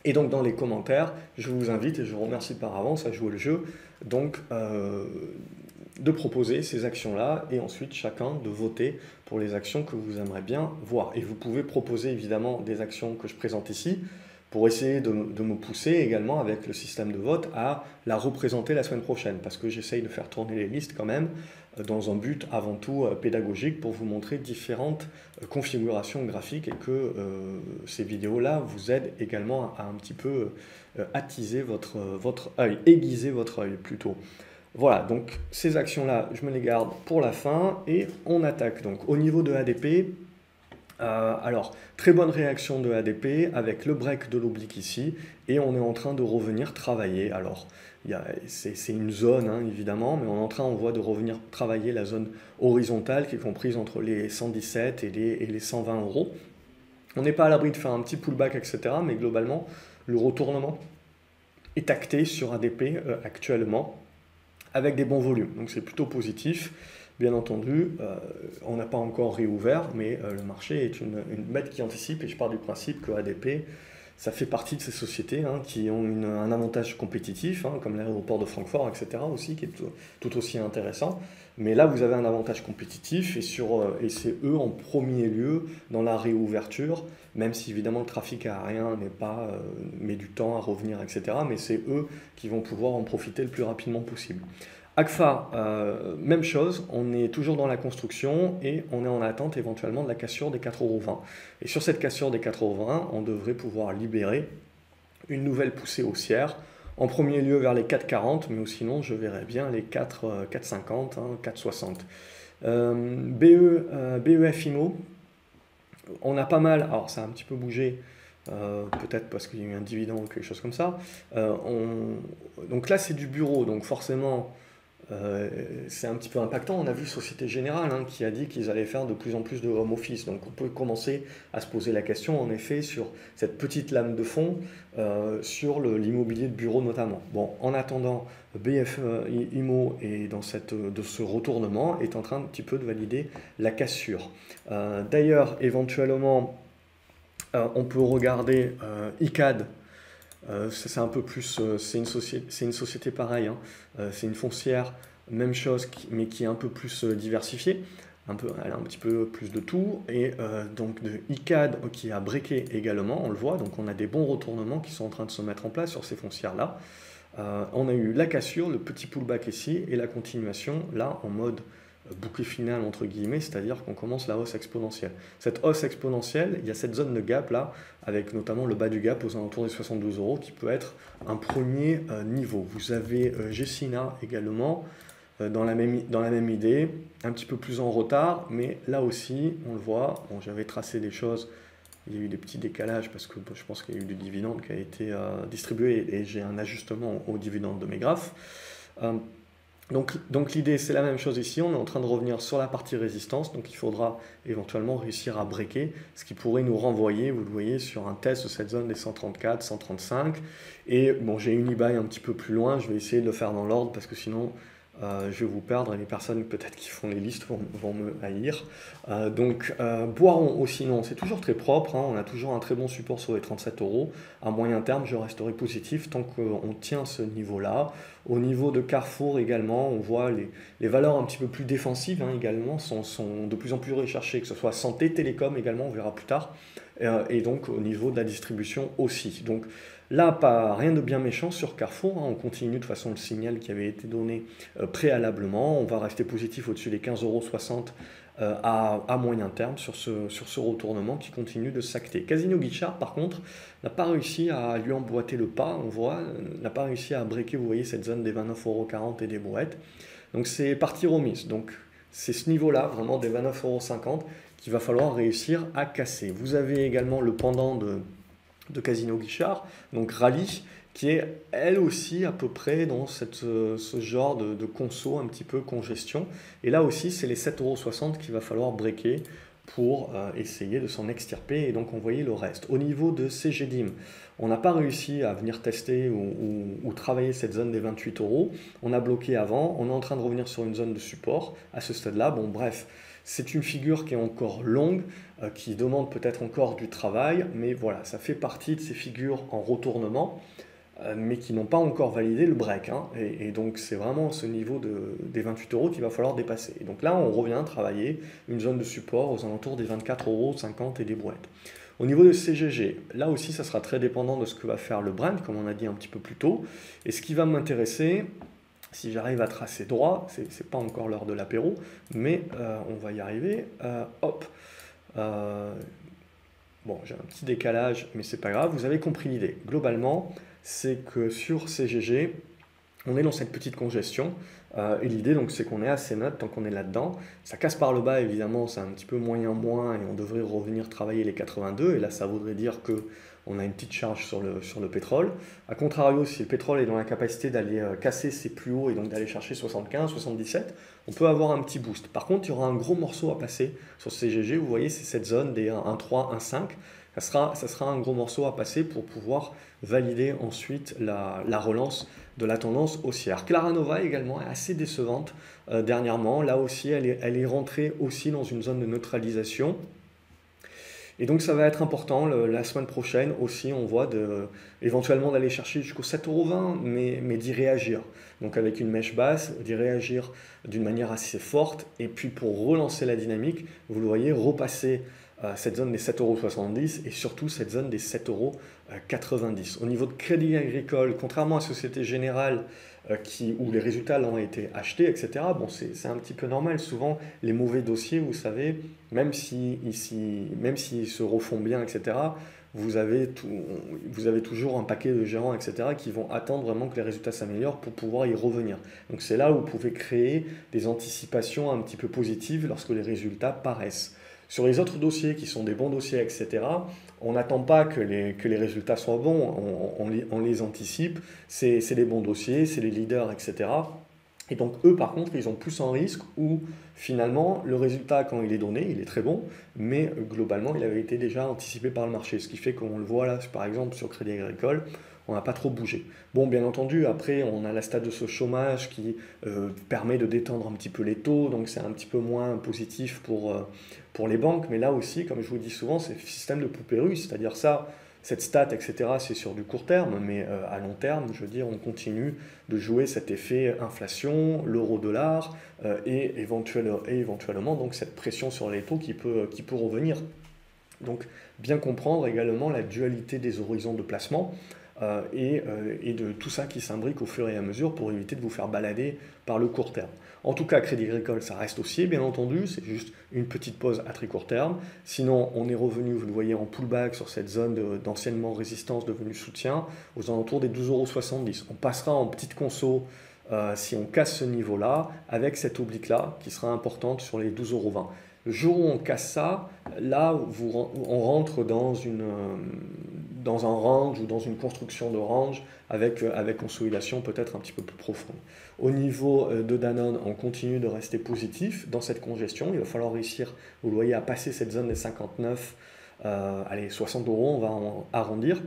Et donc dans les commentaires, je vous invite, et je vous remercie par avance, à jouer le jeu, donc de proposer ces actions-là, et ensuite chacun de voter pour les actions que vous aimeriez bien voir. Et vous pouvez proposer évidemment des actions que je présente ici, pour essayer de me pousser également avec le système de vote à la représenter la semaine prochaine, parce que j'essaye de faire tourner les listes quand même, dans un but avant tout pédagogique pour vous montrer différentes configurations graphiques et que ces vidéos-là vous aident également à un petit peu attiser votre œil, aiguiser votre œil plutôt. Voilà, donc ces actions-là, je me les garde pour la fin et on attaque. Donc au niveau de ADP, alors, très bonne réaction de ADP avec le break de l'oblique ici, et on est en train de revenir travailler. Alors, c'est une zone, hein, évidemment, mais on voit de revenir travailler la zone horizontale qui est comprise entre les 117 et les 120 euros. On n'est pas à l'abri de faire un petit pullback, etc., mais globalement, le retournement est acté sur ADP actuellement, avec des bons volumes. Donc c'est plutôt positif. Bien entendu, on n'a pas encore réouvert, mais le marché est une bête qui anticipe, et je pars du principe que ADP, ça fait partie de ces sociétés hein, qui ont un avantage compétitif, hein, comme l'aéroport de Francfort, etc. aussi, qui est tout aussi intéressant. Mais là, vous avez un avantage compétitif, et c'est eux en premier lieu dans la réouverture, même si évidemment le trafic aérien met du temps à revenir, etc. Mais c'est eux qui vont pouvoir en profiter le plus rapidement possible. Agfa, même chose, on est toujours dans la construction et on est en attente éventuellement de la cassure des 4,20 €. Et sur cette cassure des 4,20 €, on devrait pouvoir libérer une nouvelle poussée haussière, en premier lieu vers les 4,40, mais sinon je verrais bien les 4,50, hein, 4,60. BEF IMO, on a pas mal, alors ça a un petit peu bougé, peut-être parce qu'il y a eu un dividende ou quelque chose comme ça. Donc là c'est du bureau, donc forcément c'est un petit peu impactant. On a vu Société Générale hein, qui a dit qu'ils allaient faire de plus en plus de home office. Donc on peut commencer à se poser la question, en effet, sur cette petite lame de fond, sur l'immobilier de bureau notamment. Bon, en attendant, BF IMO est de ce retournement, est en train un petit peu de valider la cassure. D'ailleurs, éventuellement, on peut regarder ICAD. C'est un peu plus, c'est une société pareille, hein. C'est une foncière, même chose, mais qui est un peu plus diversifiée. Elle a un petit peu plus de tout, et donc de ICAD qui a breaké également, on le voit, donc on a des bons retournements qui sont en train de se mettre en place sur ces foncières-là. On a eu la cassure, le petit pullback ici, et la continuation, là, en mode boucle finale entre guillemets, c'est-à-dire qu'on commence la hausse exponentielle. Cette hausse exponentielle, il y a cette zone de gap là, avec notamment le bas du gap aux alentours des 72 € qui peut être un premier niveau. Vous avez Gecina également dans la même idée, un petit peu plus en retard, mais là aussi, on le voit, bon, j'avais tracé des choses, il y a eu des petits décalages parce que je pense qu'il y a eu du dividende qui a été distribué et j'ai un ajustement au dividende de mes graphes. Donc l'idée c'est la même chose ici, on est en train de revenir sur la partie résistance, donc il faudra éventuellement réussir à breaker, ce qui pourrait nous renvoyer, vous le voyez, sur un test de cette zone des 134, 135, et bon j'ai une e-buy un petit peu plus loin, je vais essayer de le faire dans l'ordre parce que sinon je vais vous perdre et les personnes peut-être qui font les listes vont me haïr. Boiron aussi, non, c'est toujours très propre, hein, on a toujours un très bon support sur les 37 €. À moyen terme, je resterai positif tant qu'on tient ce niveau-là. Au niveau de Carrefour également, on voit les valeurs un petit peu plus défensives hein, également sont de plus en plus recherchées, que ce soit santé, télécom également, on verra plus tard, et donc au niveau de la distribution aussi. Donc là, rien de bien méchant sur Carrefour, hein, on continue de toute façon le signal qui avait été donné préalablement, on va rester positif au-dessus des 15,60 € à moyen terme sur ce retournement qui continue de s'acter. Casino Guichard, par contre, n'a pas réussi à lui emboîter le pas, on voit, n'a pas réussi à breaker, vous voyez, cette zone des 29,40 € et des brouettes. Donc c'est parti remise. Donc c'est ce niveau-là, vraiment des 29,50 € qu'il va falloir réussir à casser. Vous avez également le pendant de Casino Guichard, donc Rallye, qui est elle aussi à peu près dans ce genre de conso, un petit peu congestion. Et là aussi, c'est les 7,60 € qu'il va falloir breaker pour essayer de s'en extirper et donc envoyer le reste. Au niveau de CGDIM, on n'a pas réussi à venir tester ou travailler cette zone des 28 €. On a bloqué avant, on est en train de revenir sur une zone de support à ce stade-là. Bon, bref, C'est une figure qui est encore longue, qui demande peut-être encore du travail, mais voilà, ça fait partie de ces figures en retournement, mais qui n'ont pas encore validé le break, hein. Et donc c'est vraiment ce niveau des 28 euros qu'il va falloir dépasser. Et donc là, on revient travailler une zone de support aux alentours des 24,50 € et des brouettes. Au niveau de CGG, là aussi, ça sera très dépendant de ce que va faire le Brent, comme on a dit un petit peu plus tôt. Et ce qui va m'intéresser, si j'arrive à tracer droit, c'est pas encore l'heure de l'apéro, mais on va y arriver. Hop. Bon, j'ai un petit décalage, mais c'est pas grave. Vous avez compris l'idée. Globalement, c'est que sur CGG, on est dans cette petite congestion. Et l'idée, donc, c'est qu'on est assez neutre tant qu'on est là-dedans. Ça casse par le bas, évidemment, c'est un petit peu moyen moins, et on devrait revenir travailler les 82. Et là, ça voudrait dire que on a une petite charge sur le pétrole. A contrario, si le pétrole est dans la capacité d'aller casser ses plus hauts et donc d'aller chercher 75, 77, on peut avoir un petit boost. Par contre, il y aura un gros morceau à passer sur CGG. Vous voyez, c'est cette zone des 1,3, 1,5. Ça sera un gros morceau à passer pour pouvoir valider ensuite la relance de la tendance haussière. Claranova également est assez décevante dernièrement. Là aussi, elle est rentrée aussi dans une zone de neutralisation. Et donc ça va être important la semaine prochaine aussi, on voit éventuellement d'aller chercher jusqu'au 7,20 €, mais d'y réagir. Donc avec une mèche basse, d'y réagir d'une manière assez forte. Et puis pour relancer la dynamique, vous le voyez, repasser cette zone des 7,70 € et surtout cette zone des 7,90 €. Au niveau de Crédit Agricole, contrairement à Société Générale, où les résultats ont été achetés, etc., bon, c'est un petit peu normal. Souvent, les mauvais dossiers, vous savez, même s'ils se refont bien, etc., vous avez toujours un paquet de gérants, etc., qui vont attendre vraiment que les résultats s'améliorent pour pouvoir y revenir. Donc c'est là où vous pouvez créer des anticipations un petit peu positives lorsque les résultats paraissent. Sur les autres dossiers qui sont des bons dossiers, etc., on n'attend pas que les résultats soient bons, on les anticipe, c'est les bons dossiers, c'est les leaders, etc. Et donc eux, par contre, ils ont plus un risque où finalement le résultat, quand il est donné, il est très bon, mais globalement, il avait été déjà anticipé par le marché. Ce qui fait qu'on le voit là, par exemple, sur Crédit Agricole, on n'a pas trop bougé. Bon, bien entendu, après, on a la stat de ce chômage qui permet de détendre un petit peu les taux, donc c'est un petit peu moins positif pour les banques. Mais là aussi, comme je vous dis souvent, c'est le système de poupée russe, c'est-à-dire ça, cette stat, etc., c'est sur du court terme, mais à long terme, je veux dire, on continue de jouer cet effet inflation, l'euro-dollar, et éventuellement donc cette pression sur les taux qui peut revenir. Donc, bien comprendre également la dualité des horizons de placement. Et de tout ça qui s'imbrique au fur et à mesure pour éviter de vous faire balader par le court terme. En tout cas, Crédit Agricole, ça reste haussier, bien entendu, c'est juste une petite pause à très court terme. Sinon, on est revenu, vous le voyez, en pullback sur cette zone d'anciennement résistance devenue soutien, aux alentours des 12,70 €. On passera en petite conso si on casse ce niveau-là, avec cette oblique-là, qui sera importante sur les 12,20 €. Le jour où on casse ça, là, on rentre dans un range ou dans une construction de range avec consolidation peut-être un petit peu plus profonde. Au niveau de Danone, on continue de rester positif dans cette congestion. Il va falloir réussir, vous le voyez, à passer cette zone des 59, allez, 60 €, on va en arrondir,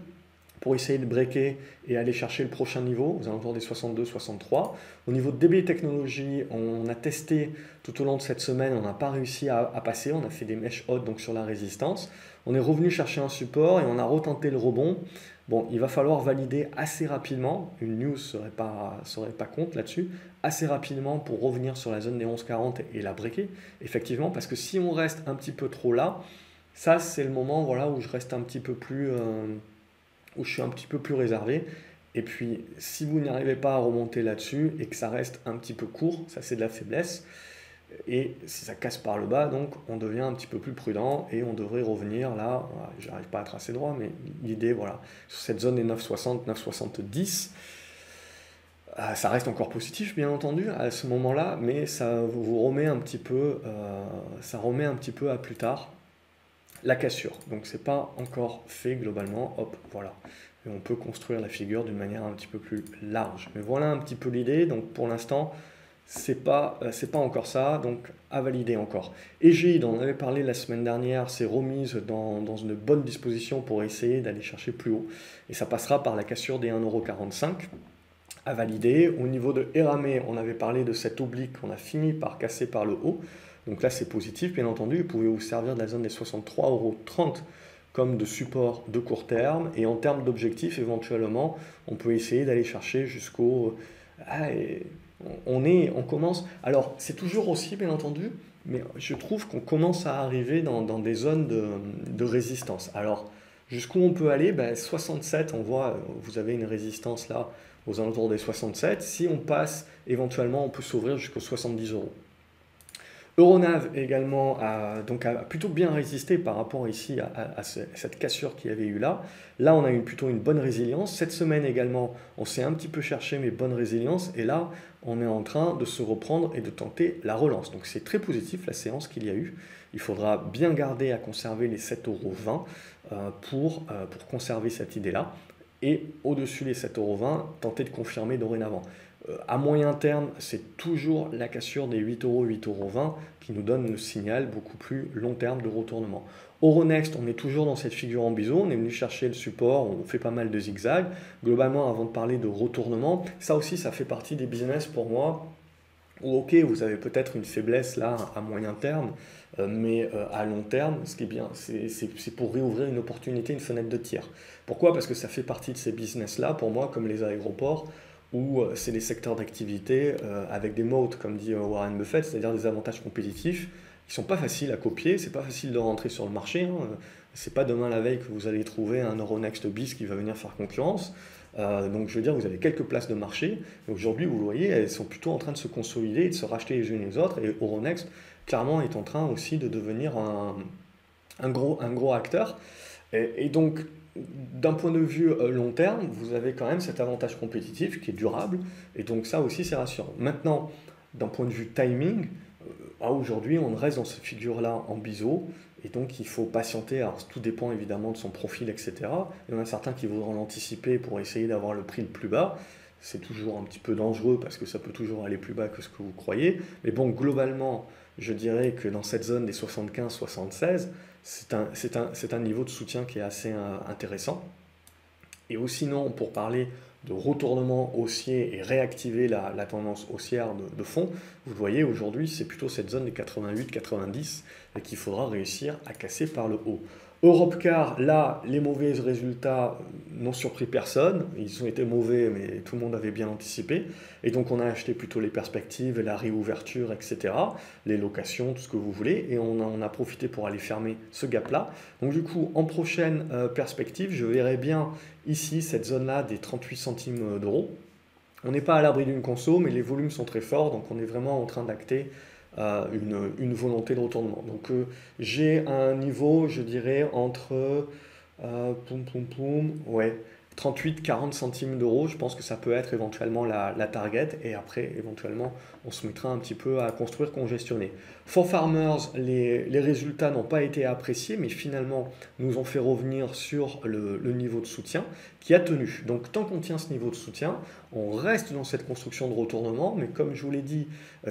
pour essayer de breaker et aller chercher le prochain niveau, aux alentours des 62, 63. Au niveau de DB Technologies, on a testé tout au long de cette semaine, on n'a pas réussi à passer, on a fait des mèches hautes donc sur la résistance. On est revenu chercher un support et on a retenté le rebond. Bon, il va falloir valider assez rapidement, une news serait pas contre là-dessus, assez rapidement pour revenir sur la zone des 11,40 et la breaker, effectivement, parce que si on reste un petit peu trop là, ça c'est le moment voilà, où je reste un petit peu plus... où je suis un petit peu plus réservé. Et puis, si vous n'arrivez pas à remonter là-dessus et que ça reste un petit peu court, ça c'est de la faiblesse. Et si ça casse par le bas, donc on devient un petit peu plus prudent et on devrait revenir là, voilà, j'arrive pas à tracer droit, mais l'idée, voilà, sur cette zone des 9,60, 9,70, ça reste encore positif, bien entendu, à ce moment-là, mais ça vous remet un petit peu, ça remet un petit peu à plus tard la cassure. Donc c'est pas encore fait globalement, hop, voilà. Et on peut construire la figure d'une manière un petit peu plus large. Mais voilà un petit peu l'idée, donc pour l'instant, c'est pas encore ça, donc à valider encore. Egide, on en avait parlé la semaine dernière, c'est remise dans une bonne disposition pour essayer d'aller chercher plus haut. Et ça passera par la cassure des 1,45 € à valider. Au niveau de Eramé, on avait parlé de cette oblique qu'on a fini par casser par le haut. Donc là, c'est positif, bien entendu. Vous pouvez vous servir de la zone des 63,30 € comme de support de court terme. Et en termes d'objectifs, éventuellement, on peut essayer d'aller chercher jusqu'au... on commence... Alors, c'est toujours aussi, bien entendu, mais je trouve qu'on commence à arriver dans des zones de résistance. Alors, jusqu'où on peut aller? 67, on voit, vous avez une résistance là aux alentours des 67. Si on passe, éventuellement, on peut s'ouvrir jusqu'aux 70 €. Euronav également donc a plutôt bien résisté par rapport ici à cette cassure qu'il y avait eu là. Là, on a plutôt une bonne résilience. Cette semaine également, on s'est un petit peu cherché, mais bonne résilience. Et là, on est en train de se reprendre et de tenter la relance. Donc c'est très positif la séance qu'il y a eu. Il faudra bien garder à conserver les 7,20 € pour conserver cette idée-là. Et au-dessus des 7,20 €, tenter de confirmer dorénavant. À moyen terme, c'est toujours la cassure des 8 €, 8,20 € qui nous donne le signal beaucoup plus long terme de retournement. Euronext, on est toujours dans cette figure en biseau, on est venu chercher le support, on fait pas mal de zigzags. Globalement, avant de parler de retournement, ça aussi, ça fait partie des business pour moi, où ok, vous avez peut-être une faiblesse là à moyen terme, mais à long terme, ce qui est bien, c'est pour réouvrir une opportunité, une fenêtre de tir. Pourquoi? Parce que ça fait partie de ces business-là, pour moi, comme les aéroports, où c'est des secteurs d'activité avec des moats, comme dit Warren Buffett, c'est-à-dire des avantages compétitifs qui ne sont pas faciles à copier, c'est pas facile de rentrer sur le marché, hein. C'est pas demain la veille que vous allez trouver un Euronext bis qui va venir faire concurrence. Donc je veux dire, vous avez quelques places de marché, et aujourd'hui vous voyez, elles sont plutôt en train de se consolider et de se racheter les unes les autres, et Euronext clairement est en train aussi de devenir un gros acteur. Et donc, d'un point de vue long terme, vous avez quand même cet avantage compétitif qui est durable, et donc ça aussi c'est rassurant. Maintenant, d'un point de vue timing, aujourd'hui on reste dans cette figure-là en biseau, et donc il faut patienter. Alors tout dépend évidemment de son profil, etc. Il y en a certains qui voudront l'anticiper pour essayer d'avoir le prix le plus bas. C'est toujours un petit peu dangereux parce que ça peut toujours aller plus bas que ce que vous croyez. Mais bon, globalement, je dirais que dans cette zone des 75-76, c'est un niveau de soutien qui est assez intéressant. Et aussi, sinon, pour parler de retournement haussier et réactiver la tendance haussière de fond, vous voyez aujourd'hui, c'est plutôt cette zone des 88-90 qu'il faudra réussir à casser par le haut. Europcar, là, les mauvais résultats n'ont surpris personne. Ils ont été mauvais, mais tout le monde avait bien anticipé. Et donc, on a acheté plutôt les perspectives, la réouverture, etc., les locations, tout ce que vous voulez. Et on a profité pour aller fermer ce gap-là. Donc, du coup, en prochaine perspective, je verrai bien ici cette zone-là des 38 centimes d'euros. On n'est pas à l'abri d'une conso, mais les volumes sont très forts. Donc, on est vraiment en train d'acter une volonté de retournement. Donc j'ai un niveau, je dirais, entre ouais, 38-40 centimes d'euros. Je pense que ça peut être éventuellement la target, et après éventuellement on se mettra un petit peu à construire, congestionner. For Farmers, les résultats n'ont pas été appréciés, mais finalement nous ont fait revenir sur le niveau de soutien qui a tenu. Donc tant qu'on tient ce niveau de soutien, on reste dans cette construction de retournement, mais comme je vous l'ai dit,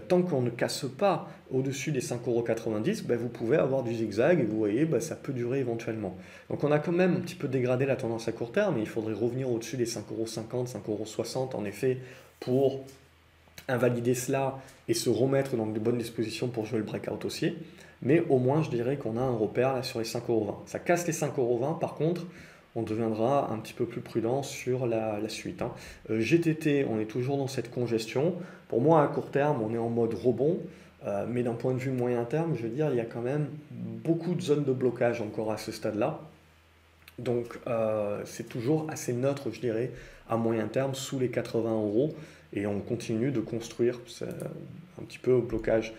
tant qu'on ne casse pas au-dessus des 5,90 €, vous pouvez avoir du zigzag, et vous voyez, ça peut durer éventuellement. Donc on a quand même un petit peu dégradé la tendance à court terme, et il faudrait revenir au-dessus des 5,50 €, 5,60 € en effet, pour invalider cela et se remettre dans de bonnes dispositions pour jouer le breakout haussier. Mais au moins, je dirais qu'on a un repère là sur les 5,20 €. Ça casse les 5,20 €, par contre, on deviendra un petit peu plus prudent sur la suite, hein. GTT, on est toujours dans cette congestion. Pour moi, à court terme, on est en mode rebond, mais d'un point de vue moyen terme, je veux dire, il y a quand même beaucoup de zones de blocage encore à ce stade-là. Donc, c'est toujours assez neutre, je dirais, à moyen terme, sous les 80 €, et on continue de construire un petit peu au blocage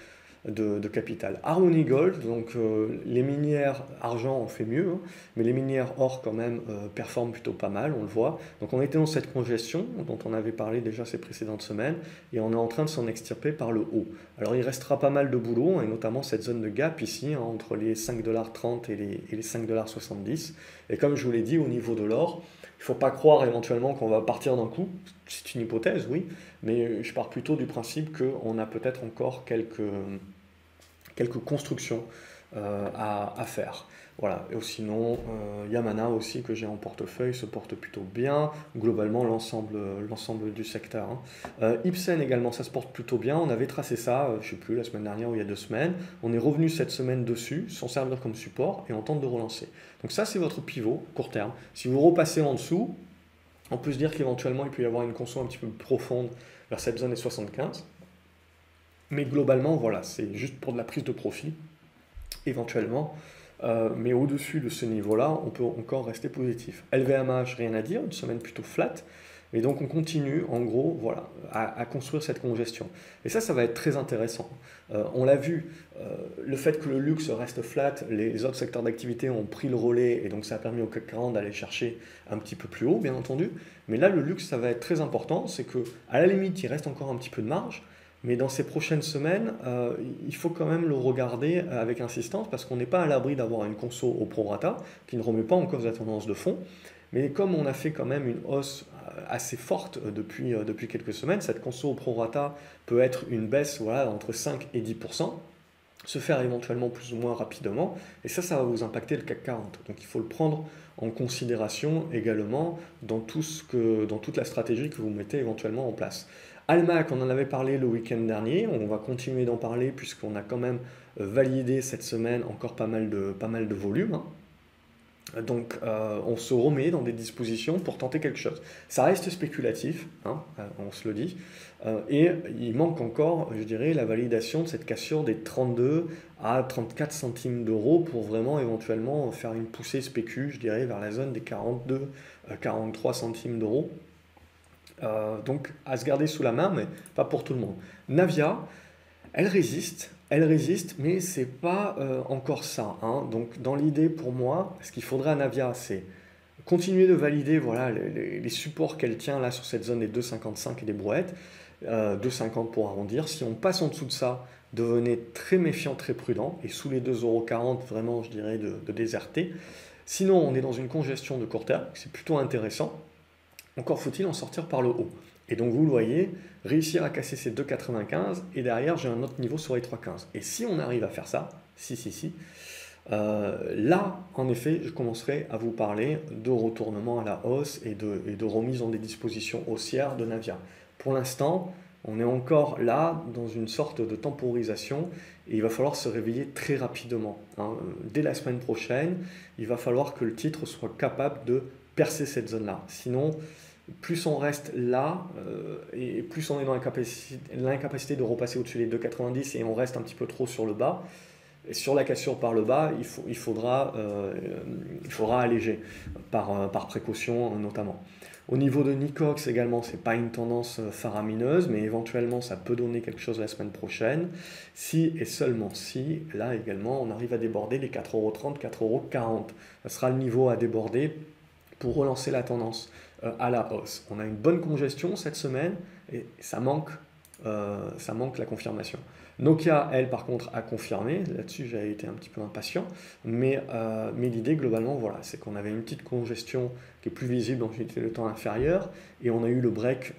de capital. Harmony Gold, donc les minières argent ont fait mieux, hein, mais les minières or quand même performent plutôt pas mal, on le voit. Donc on était dans cette congestion dont on avait parlé déjà ces précédentes semaines, et on est en train de s'en extirper par le haut. Alors il restera pas mal de boulot, et notamment cette zone de gap ici, hein, entre les 5,30 $ et les 5,70 $. Et comme je vous l'ai dit, au niveau de l'or, il ne faut pas croire éventuellement qu'on va partir d'un coup. C'est une hypothèse, oui, mais je pars plutôt du principe qu'on a peut-être encore quelques constructions à faire. Voilà. Et sinon, Yamana aussi que j'ai en portefeuille se porte plutôt bien. Globalement, l'ensemble du secteur, hein. Ipsen également, ça se porte plutôt bien. On avait tracé ça, je ne sais plus, la semaine dernière ou il y a 2 semaines. On est revenu cette semaine dessus, s'en servir comme support et on tente de relancer. Donc ça, c'est votre pivot court terme. Si vous repassez en dessous, on peut se dire qu'éventuellement, il peut y avoir une conso un petit peu plus profonde vers cette zone des 75. Mais globalement, voilà, c'est juste pour de la prise de profit, éventuellement. Mais au-dessus de ce niveau-là, on peut encore rester positif. LVMH, rien à dire, une semaine plutôt flat. Et donc on continue, en gros, voilà, à construire cette congestion. Et ça va être très intéressant. On l'a vu, le fait que le luxe reste flat, les autres secteurs d'activité ont pris le relais, et donc ça a permis au CAC 40 d'aller chercher un petit peu plus haut, bien entendu. Mais là, le luxe, ça va être très important, c'est que à la limite, il reste encore un petit peu de marge, mais dans ces prochaines semaines, il faut quand même le regarder avec insistance, parce qu'on n'est pas à l'abri d'avoir une conso au prorata, qui ne remet pas en cause la tendance de fond. Mais comme on a fait quand même une hausse assez forte depuis quelques semaines, cette conso au prorata peut être une baisse, voilà, entre 5 et 10%, se faire éventuellement plus ou moins rapidement, et ça va vous impacter le CAC 40. Donc il faut le prendre en considération également dans toute la stratégie que vous mettez éventuellement en place. Almac, on en avait parlé le week-end dernier, on va continuer d'en parler puisqu'on a quand même validé cette semaine encore pas mal de volume, hein. Donc on se remet dans des dispositions pour tenter quelque chose. Ça reste spéculatif, hein, on se le dit, et il manque encore, je dirais, la validation de cette cassure des 32 à 34 centimes d'euros pour vraiment éventuellement faire une poussée spécu, je dirais, vers la zone des 42, 43 centimes d'euros. Donc à se garder sous la main, mais pas pour tout le monde. Navia, elle résiste, mais c'est pas encore ça, hein. Donc dans l'idée pour moi, ce qu'il faudrait à Navia, c'est continuer de valider, voilà, les supports qu'elle tient là sur cette zone des 2,55 et des brouettes, 2,50 pour arrondir. Si on passe en dessous de ça, devenez très méfiant, très prudent, et sous les 2,40 €, vraiment je dirais de déserter. Sinon on est dans une congestion de court terme, c'est plutôt intéressant. Encore faut-il en sortir par le haut. Et donc vous le voyez, réussir à casser ces 2,95 et derrière j'ai un autre niveau sur les 3,15. Et si on arrive à faire ça, là en effet je commencerai à vous parler de retournement à la hausse et de remise en des dispositions haussières de Navia. Pour l'instant, on est encore là dans une sorte de temporisation et il va falloir se réveiller très rapidement, hein. Dès la semaine prochaine, il va falloir que le titre soit capable de percer cette zone-là. Sinon, plus on reste là et plus on est dans l'incapacité de repasser au-dessus des 2,90 et on reste un petit peu trop sur le bas. Et sur la cassure par le bas, il faudra alléger par précaution notamment. Au niveau de Nicox également, ce n'est pas une tendance faramineuse, mais éventuellement ça peut donner quelque chose la semaine prochaine. Si et seulement si, là également, on arrive à déborder les 4,30 €, 4,40 €. Ça sera le niveau à déborder pour relancer la tendance à la hausse. On a une bonne congestion cette semaine et ça manque la confirmation. Nokia, elle, par contre, a confirmé. Là-dessus, j'avais été un petit peu impatient. Mais l'idée, globalement, voilà, c'est qu'on avait une petite congestion qui est plus visible dans le temps inférieur. Et on a eu le break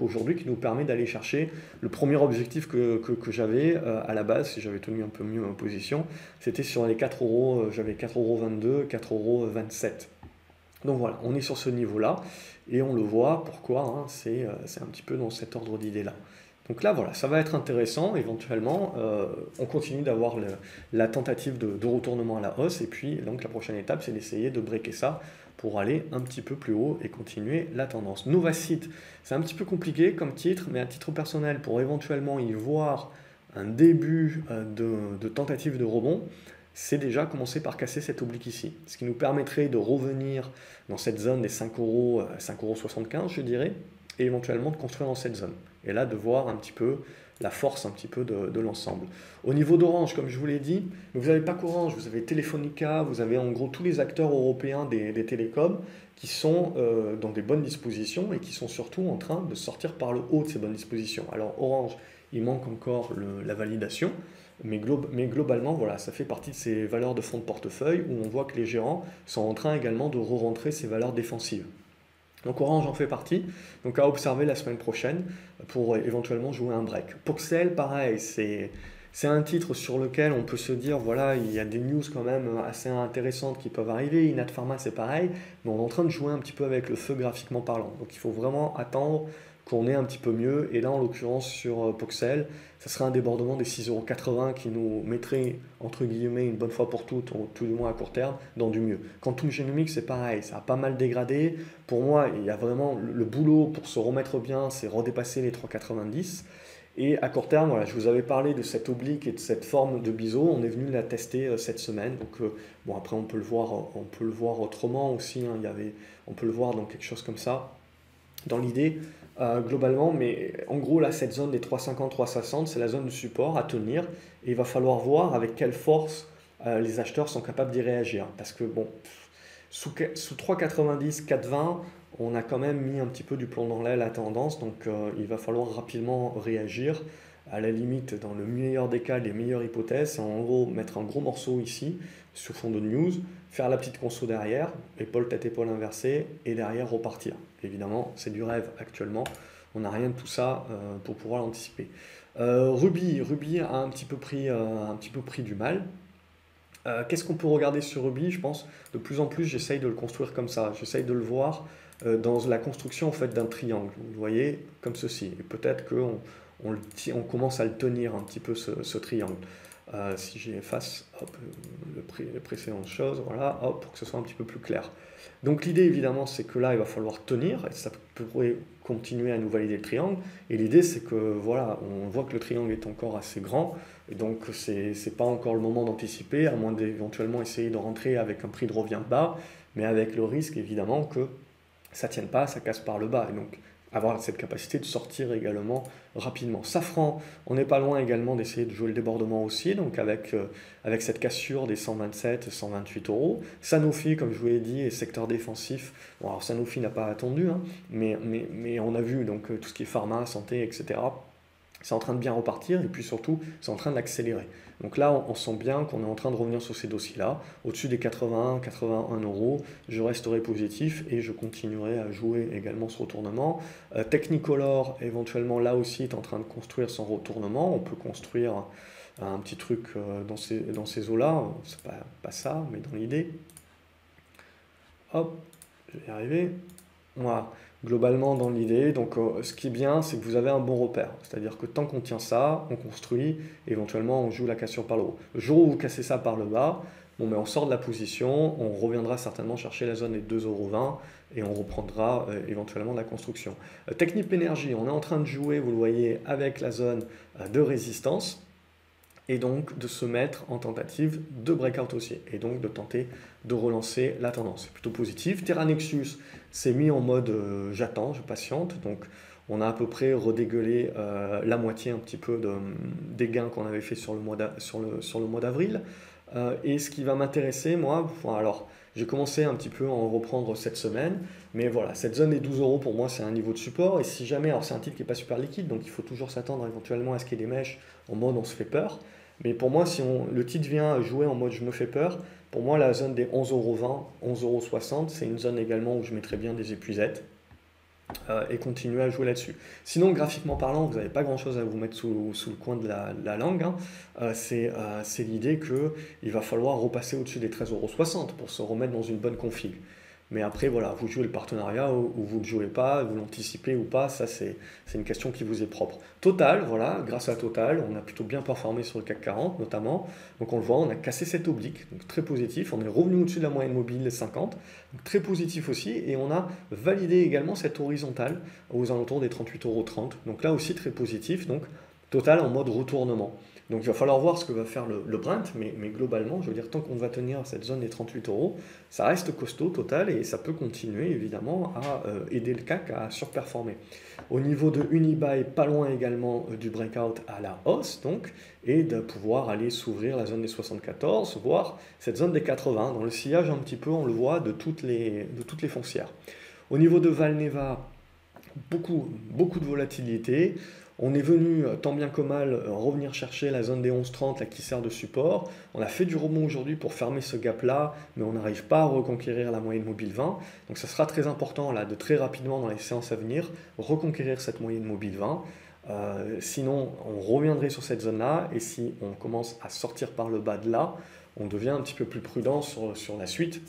aujourd'hui qui nous permet d'aller chercher le premier objectif que j'avais à la base, si j'avais tenu un peu mieux ma position. C'était sur les 4 €, j'avais 4,22 €, 4,27 €. Donc voilà, on est sur ce niveau-là et on le voit, pourquoi, hein, c'est un petit peu dans cet ordre d'idées-là. Donc là, voilà, ça va être intéressant, éventuellement, on continue d'avoir la tentative de retournement à la hausse et puis donc la prochaine étape, c'est d'essayer de breaker ça pour aller un petit peu plus haut et continuer la tendance. Novacite, c'est un petit peu compliqué comme titre, mais à titre personnel, pour éventuellement y voir un début de tentative de rebond, c'est déjà commencer par casser cet oblique ici. Ce qui nous permettrait de revenir dans cette zone des 5 €, 5,75 € je dirais, et éventuellement de construire dans cette zone. Et là, de voir un petit peu la force un petit peu de l'ensemble. Au niveau d'Orange, comme je vous l'ai dit, vous n'avez pas qu'Orange, vous avez Telefonica, vous avez en gros tous les acteurs européens des télécoms qui sont dans des bonnes dispositions et qui sont surtout en train de sortir par le haut de ces bonnes dispositions. Alors Orange, il manque encore la validation, mais globalement, voilà, ça fait partie de ces valeurs de fonds de portefeuille où on voit que les gérants sont en train également de re-rentrer ces valeurs défensives. Donc Orange en fait partie, donc à observer la semaine prochaine pour éventuellement jouer un break. Poxel, pareil, c'est C'est un titre sur lequel on peut se dire, voilà, il y a des news quand même assez intéressantes qui peuvent arriver. Inat Pharma, c'est pareil, mais on est en train de jouer un petit peu avec le feu graphiquement parlant. Donc il faut vraiment attendre qu'on ait un petit peu mieux. Et là, en l'occurrence, sur Poxel, ça serait un débordement des 6,80 € qui nous mettrait, entre guillemets, une bonne fois pour toutes, tout du moins à court terme, dans du mieux. Quantum Genomics, c'est pareil, ça a pas mal dégradé. Pour moi, il y a vraiment le boulot pour se remettre bien, c'est redépasser les 3,90. Et à court terme, voilà, je vous avais parlé de cette oblique et de cette forme de biseau. On est venu la tester cette semaine. Donc, bon, après, on peut le voir autrement aussi, hein. On peut le voir dans quelque chose comme ça, dans l'idée, globalement. Mais en gros, là, cette zone des 3,50, 3,60, c'est la zone de support à tenir. Et il va falloir voir avec quelle force les acheteurs sont capables d'y réagir. Parce que, bon, sous 3,90, 4,20, on a quand même mis un petit peu du plomb dans l'aile à tendance, donc il va falloir rapidement réagir. À la limite, dans le meilleur des cas, les meilleures hypothèses, c'est en gros mettre un gros morceau ici, sur fond de news, faire la petite conso derrière, épaule tête épaule inversée, et derrière repartir. Évidemment, c'est du rêve actuellement, on n'a rien de tout ça pour pouvoir l'anticiper. Ruby a un petit peu pris du mal. Qu'est-ce qu'on peut regarder sur Ruby? Je pense de plus en plus, j'essaye de le construire comme ça. J'essaye de le voir dans la construction en fait, d'un triangle. Vous voyez, comme ceci. Et peut-être qu'on on commence à le tenir un petit peu, ce triangle. Si j'efface les précédentes choses, voilà, hop, pour que ce soit un petit peu plus clair. Donc l'idée évidemment c'est que là il va falloir tenir et ça pourrait continuer à nous valider le triangle. Et l'idée c'est que voilà, on voit que le triangle est encore assez grand et donc c'est pas encore le moment d'anticiper, à moins d'éventuellement essayer de rentrer avec un prix de revient bas, mais avec le risque évidemment que ça tienne pas, ça casse par le bas. Et donc avoir cette capacité de sortir également rapidement. Safran, on n'est pas loin également d'essayer de jouer le débordement aussi, donc avec cette cassure des 127, 128 €. Sanofi, comme je vous l'ai dit, est secteur défensif. Bon, alors Sanofi n'a pas attendu, hein, mais on a vu donc tout ce qui est pharma, santé, etc. C'est en train de bien repartir et puis surtout, c'est en train d'accélérer. Donc là, on sent bien qu'on est en train de revenir sur ces dossiers-là. Au-dessus des 80, 81 €, je resterai positif et je continuerai à jouer également ce retournement. Technicolor, éventuellement, là aussi, est en train de construire son retournement. On peut construire un petit truc dans ces eaux-là. C'est pas ça, mais dans l'idée. Hop, je vais y arriver. Voilà, globalement dans l'idée. Donc ce qui est bien, c'est que vous avez un bon repère. C'est-à-dire que tant qu'on tient ça, on construit, éventuellement on joue la cassure par le haut. Le jour où vous cassez ça par le bas, bon, mais on sort de la position, on reviendra certainement chercher la zone des 2,20 € et on reprendra éventuellement de la construction. Technip Energy, on est en train de jouer, vous le voyez, avec la zone de résistance et donc de se mettre en tentative de breakout haussier, et donc de tenter de relancer la tendance. C'est plutôt positif. Terra Nexus s'est mis en mode j'attends, je patiente, donc on a à peu près redégueulé la moitié un petit peu des gains qu'on avait fait sur le mois d'avril. Et ce qui va m'intéresser, moi, alors j'ai commencé un petit peu à en reprendre cette semaine, mais voilà, cette zone des 12 € pour moi c'est un niveau de support, et si jamais, alors c'est un titre qui n'est pas super liquide, donc il faut toujours s'attendre éventuellement à ce qu'il y ait des mèches en mode on se fait peur, mais pour moi si le titre vient jouer en mode je me fais peur, pour moi la zone des 11,20 €, 11,60 €, c'est une zone également où je mettrais bien des épuisettes. Et continuer à jouer là-dessus. Sinon, graphiquement parlant, vous n'avez pas grand-chose à vous mettre sous le coin de la langue, hein. C'est l'idée qu'il va falloir repasser au-dessus des 13,60 € pour se remettre dans une bonne config. Mais après, voilà, vous jouez le partenariat ou vous ne jouez pas, vous l'anticipez ou pas, ça c'est une question qui vous est propre. Total, voilà, grâce à Total, on a plutôt bien performé sur le CAC 40 notamment. Donc on le voit, on a cassé cette oblique, donc très positif. On est revenu au-dessus de la moyenne mobile 50, donc très positif aussi. Et on a validé également cette horizontale aux alentours des 38,30 €. Donc là aussi très positif, donc Total en mode retournement. Donc il va falloir voir ce que va faire le Brent, mais globalement, je veux dire, tant qu'on va tenir cette zone des 38 €, ça reste costaud Total et ça peut continuer évidemment à aider le CAC à surperformer. Au niveau de Unibail, pas loin également du breakout à la hausse, donc, et de pouvoir aller s'ouvrir la zone des 74, voire cette zone des 80, dans le sillage un petit peu, on le voit, de toutes les foncières. Au niveau de Valneva, beaucoup de volatilité. On est venu, tant bien que mal, revenir chercher la zone des 11,30 là, qui sert de support. On a fait du rebond aujourd'hui pour fermer ce gap-là, mais on n'arrive pas à reconquérir la moyenne mobile 20. Donc ça sera très important là, de très rapidement dans les séances à venir, reconquérir cette moyenne mobile 20. Sinon, on reviendrait sur cette zone-là, et si on commence à sortir par le bas de là, on devient un petit peu plus prudent sur la suite,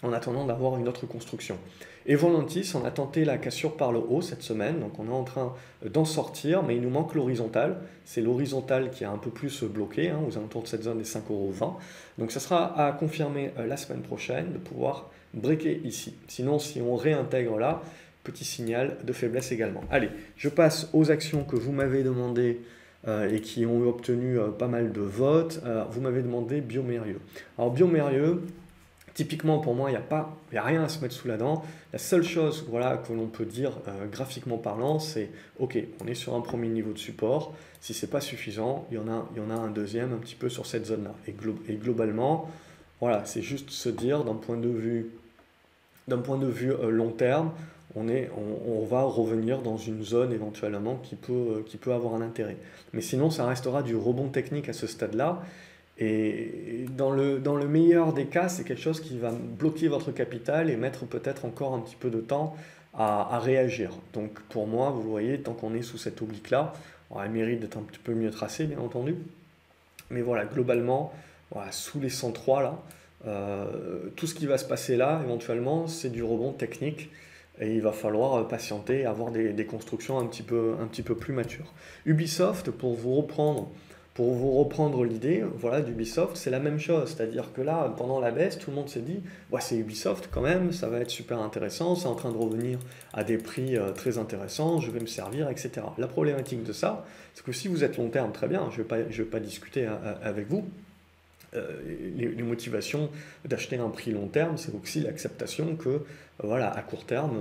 en attendant d'avoir une autre construction. Et Volantis, on a tenté la cassure par le haut cette semaine, donc on est en train d'en sortir, mais il nous manque l'horizontale. C'est l'horizontale qui est un peu plus bloqué, hein, aux alentours de cette zone des 5,20 €. Donc ça sera à confirmer la semaine prochaine de pouvoir breaker ici. Sinon, si on réintègre là, petit signal de faiblesse également. Allez, je passe aux actions que vous m'avez demandé et qui ont obtenu pas mal de votes. Vous m'avez demandé Biomérieux. Alors Biomérieux, typiquement, pour moi, il n'y a rien à se mettre sous la dent. La seule chose voilà, que l'on peut dire graphiquement parlant, c'est ok, on est sur un premier niveau de support. Si ce n'est pas suffisant, il y en a un deuxième un petit peu sur cette zone-là. Et globalement, voilà, c'est juste se dire d'un point de vue long terme, on va revenir dans une zone éventuellement qui peut avoir un intérêt. Mais sinon, ça restera du rebond technique à ce stade-là. Et dans le meilleur des cas, c'est quelque chose qui va bloquer votre capital et mettre peut-être encore un petit peu de temps à réagir. Donc pour moi, vous voyez, tant qu'on est sous cette oblique-là, elle mérite d'être un petit peu mieux tracée, bien entendu. Mais voilà, globalement, voilà, sous les 103 là, tout ce qui va se passer là, éventuellement, c'est du rebond technique. Et il va falloir patienter, avoir des constructions un petit peu plus matures. Ubisoft, pour vous reprendre l'idée, voilà, d'Ubisoft, c'est la même chose. C'est-à-dire que là, pendant la baisse, tout le monde s'est dit, ouais, c'est Ubisoft quand même, ça va être super intéressant, c'est en train de revenir à des prix très intéressants, je vais me servir, etc. La problématique de ça, c'est que si vous êtes long terme, très bien, je vais pas discuter avec vous. Les motivations d'acheter un prix long terme, c'est aussi l'acceptation que, voilà, à court terme,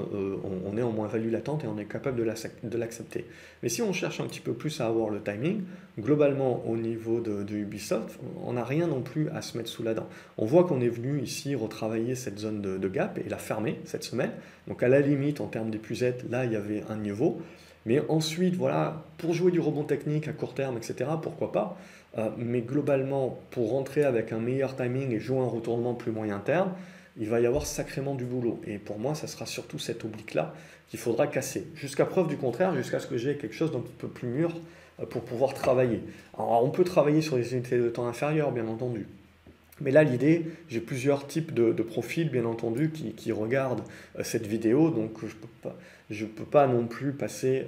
on est en moins-value latente et on est capable de l'accepter. Mais si on cherche un petit peu plus à avoir le timing, globalement, au niveau de Ubisoft, on n'a rien non plus à se mettre sous la dent. On voit qu'on est venu ici retravailler cette zone de gap et la fermer cette semaine. Donc à la limite, en termes d'épuisette, là, il y avait un niveau. Mais ensuite, voilà, pour jouer du rebond technique à court terme, etc., pourquoi pas. Mais globalement, pour rentrer avec un meilleur timing et jouer un retournement plus moyen terme, il va y avoir sacrément du boulot. Et pour moi, ça sera surtout cette oblique-là qu'il faudra casser. Jusqu'à preuve du contraire, jusqu'à ce que j'ai quelque chose d'un petit peu plus mûr pour pouvoir travailler. Alors, on peut travailler sur les unités de temps inférieures, bien entendu. Mais là, l'idée, j'ai plusieurs types de profils, bien entendu, qui regardent cette vidéo, donc je peux pas non plus passer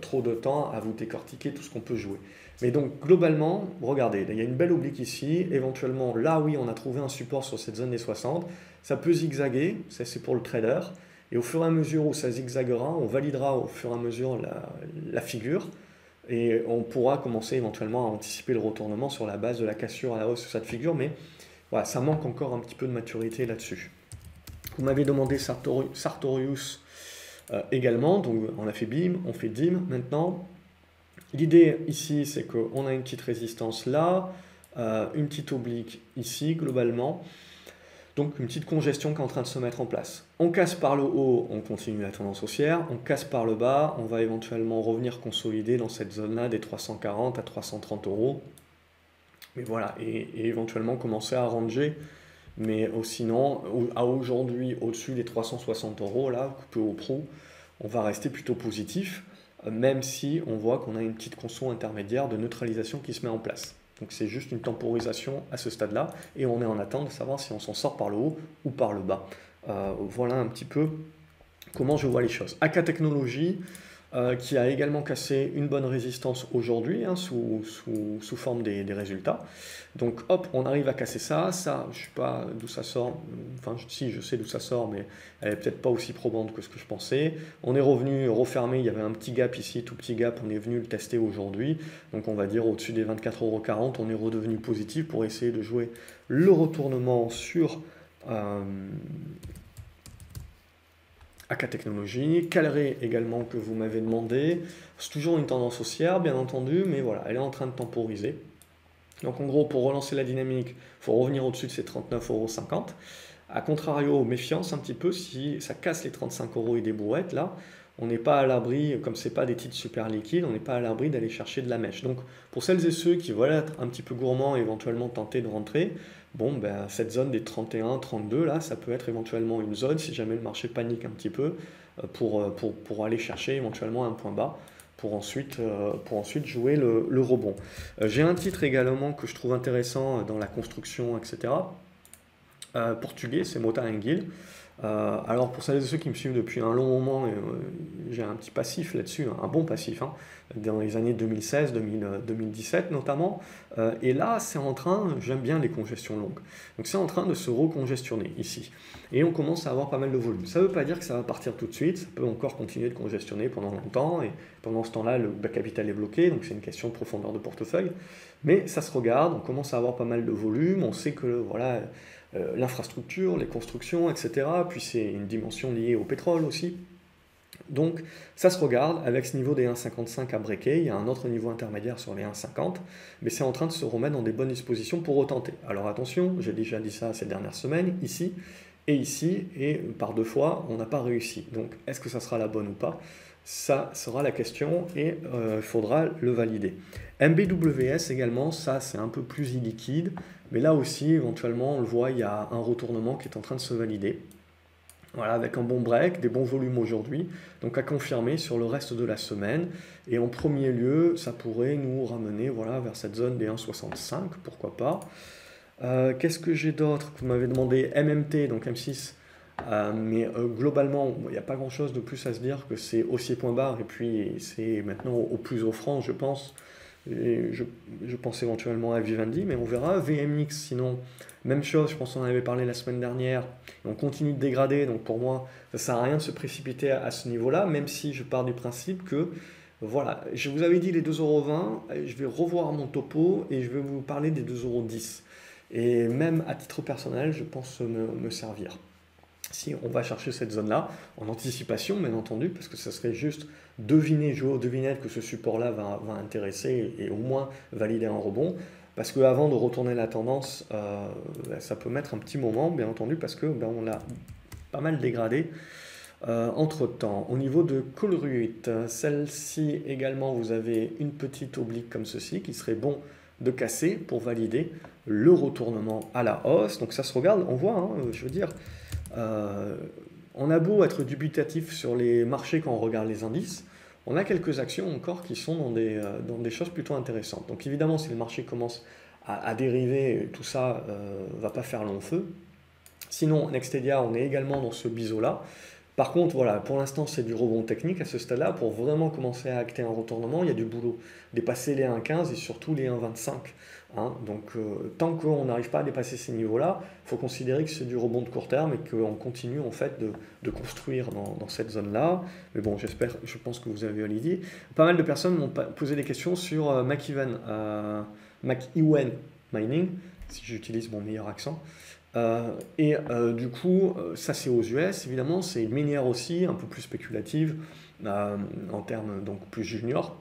trop de temps à vous décortiquer tout ce qu'on peut jouer. Mais donc, globalement, regardez, il y a une belle oblique ici, éventuellement, là, oui, on a trouvé un support sur cette zone des 60, ça peut zigzaguer, ça c'est pour le trader, et au fur et à mesure où ça zigzaguera, on validera au fur et à mesure la figure, et on pourra commencer éventuellement à anticiper le retournement sur la base de la cassure à la hausse sur cette figure, mais voilà, ça manque encore un petit peu de maturité là-dessus. Vous m'avez demandé Sartorius également, donc on a fait BIM, on fait DIM maintenant. L'idée ici, c'est qu'on a une petite résistance là, une petite oblique ici globalement, donc une petite congestion qui est en train de se mettre en place. On casse par le haut, on continue la tendance haussière, on casse par le bas, on va éventuellement revenir consolider dans cette zone-là des 340 à 330 €. Mais voilà, et éventuellement commencer à ranger, mais sinon, à aujourd'hui, au-dessus des 360 €, là, coupé au prou, on va rester plutôt positif, même si on voit qu'on a une petite conso intermédiaire de neutralisation qui se met en place. Donc c'est juste une temporisation à ce stade-là, et on est en attente de savoir si on s'en sort par le haut ou par le bas. Voilà un petit peu comment je vois les choses. AK Technologies, qui a également cassé une bonne résistance aujourd'hui, hein, sous forme des résultats. Donc hop, on arrive à casser ça, je ne sais pas d'où ça sort, enfin si je sais d'où ça sort, mais elle n'est peut-être pas aussi probante que ce que je pensais. On est revenu refermer, il y avait un petit gap ici, tout petit gap, on est venu le tester aujourd'hui, donc on va dire au-dessus des 24,40 €, on est redevenu positif pour essayer de jouer le retournement sur AK Technologies, Calré également que vous m'avez demandé. C'est toujours une tendance haussière, bien entendu, mais voilà, elle est en train de temporiser. Donc en gros, pour relancer la dynamique, il faut revenir au-dessus de ces 39,50 €. A contrario, méfiance un petit peu, si ça casse les 35 € et des brouettes, là, on n'est pas à l'abri, comme ce n'est pas des titres super liquides, on n'est pas à l'abri d'aller chercher de la mèche. Donc pour celles et ceux qui veulent être un petit peu gourmands et éventuellement tenter de rentrer, bon, ben, cette zone des 31, 32, là, ça peut être éventuellement une zone, si jamais le marché panique un petit peu, pour aller chercher éventuellement un point bas, pour ensuite jouer le rebond. J'ai un titre également que je trouve intéressant dans la construction, etc. Portugais, c'est Mota Enguil. Alors pour celles et ceux qui me suivent depuis un long moment, j'ai un petit passif là-dessus, un bon passif, hein, dans les années 2016, 2017 notamment. Et là, c'est en train, j'aime bien les congestions longues, donc c'est en train de se recongestionner ici. Et on commence à avoir pas mal de volume. Ça ne veut pas dire que ça va partir tout de suite, ça peut encore continuer de congestionner pendant longtemps, et pendant ce temps-là, le bas capital est bloqué, donc c'est une question de profondeur de portefeuille. Mais ça se regarde, on commence à avoir pas mal de volume, on sait que voilà, l'infrastructure, les constructions, etc. Puis c'est une dimension liée au pétrole aussi. Donc ça se regarde avec ce niveau des 1,55 à breaker, il y a un autre niveau intermédiaire sur les 1,50, mais c'est en train de se remettre dans des bonnes dispositions pour retenter. Alors attention, j'ai déjà dit ça ces dernières semaines, ici, et par 2 fois, on n'a pas réussi. Donc est-ce que ça sera la bonne ou pas? Ça sera la question et il faudra le valider. MBWS également, ça c'est un peu plus illiquide, mais là aussi éventuellement on le voit, il y a un retournement qui est en train de se valider. Voilà, avec un bon break, des bons volumes aujourd'hui, donc à confirmer sur le reste de la semaine. Et en premier lieu, ça pourrait nous ramener voilà, vers cette zone des 1,65, pourquoi pas. Qu'est-ce que j'ai d'autre? Vous m'avez demandé MMT, donc M6. Mais globalement, il n'y a pas grand-chose de plus à se dire que c'est haussier point barre et puis c'est maintenant au plus offrant, je pense. Et je pense éventuellement à Vivendi, mais on verra. VMX, sinon, même chose, je pense qu'on en avait parlé la semaine dernière. On continue de dégrader, donc pour moi, ça ne sert à rien de se précipiter à ce niveau-là, même si je pars du principe que, voilà, je vous avais dit les 2,20 €, je vais revoir mon topo et je vais vous parler des 2,10 €. Et même à titre personnel, je pense me servir. Si on va chercher cette zone-là, en anticipation bien entendu, parce que ça serait juste deviner, jouer aux devinettes que ce support-là va intéresser et au moins valider un rebond, parce qu'avant de retourner la tendance, ça peut mettre un petit moment, bien entendu, parce que on l'a pas mal dégradé entre-temps. Au niveau de Colruyt, celle-ci également, vous avez une petite oblique comme ceci, qui serait bon de casser pour valider le retournement à la hausse. Donc ça se regarde, on voit, hein, je veux dire, on a beau être dubitatif sur les marchés quand on regarde les indices, on a quelques actions encore qui sont dans des choses plutôt intéressantes. Donc évidemment, si le marché commence à dériver, tout ça va pas faire long feu. Sinon, Nextedia, on est également dans ce biseau-là. Par contre, voilà, pour l'instant, c'est du rebond technique à ce stade-là. Pour vraiment commencer à acter un retournement, il y a du boulot. Dépasser les 1,15 et surtout les 1,25. Hein. Donc, tant qu'on n'arrive pas à dépasser ces niveaux-là, il faut considérer que c'est du rebond de court terme et qu'on continue en fait de construire dans cette zone-là. Mais bon, je pense que vous avez l'idée. Pas mal de personnes m'ont posé des questions sur McEwen Mining, si j'utilise mon meilleur accent. Du coup, ça c'est aux US, évidemment, c'est une minière aussi, un peu plus spéculative, en termes donc plus junior.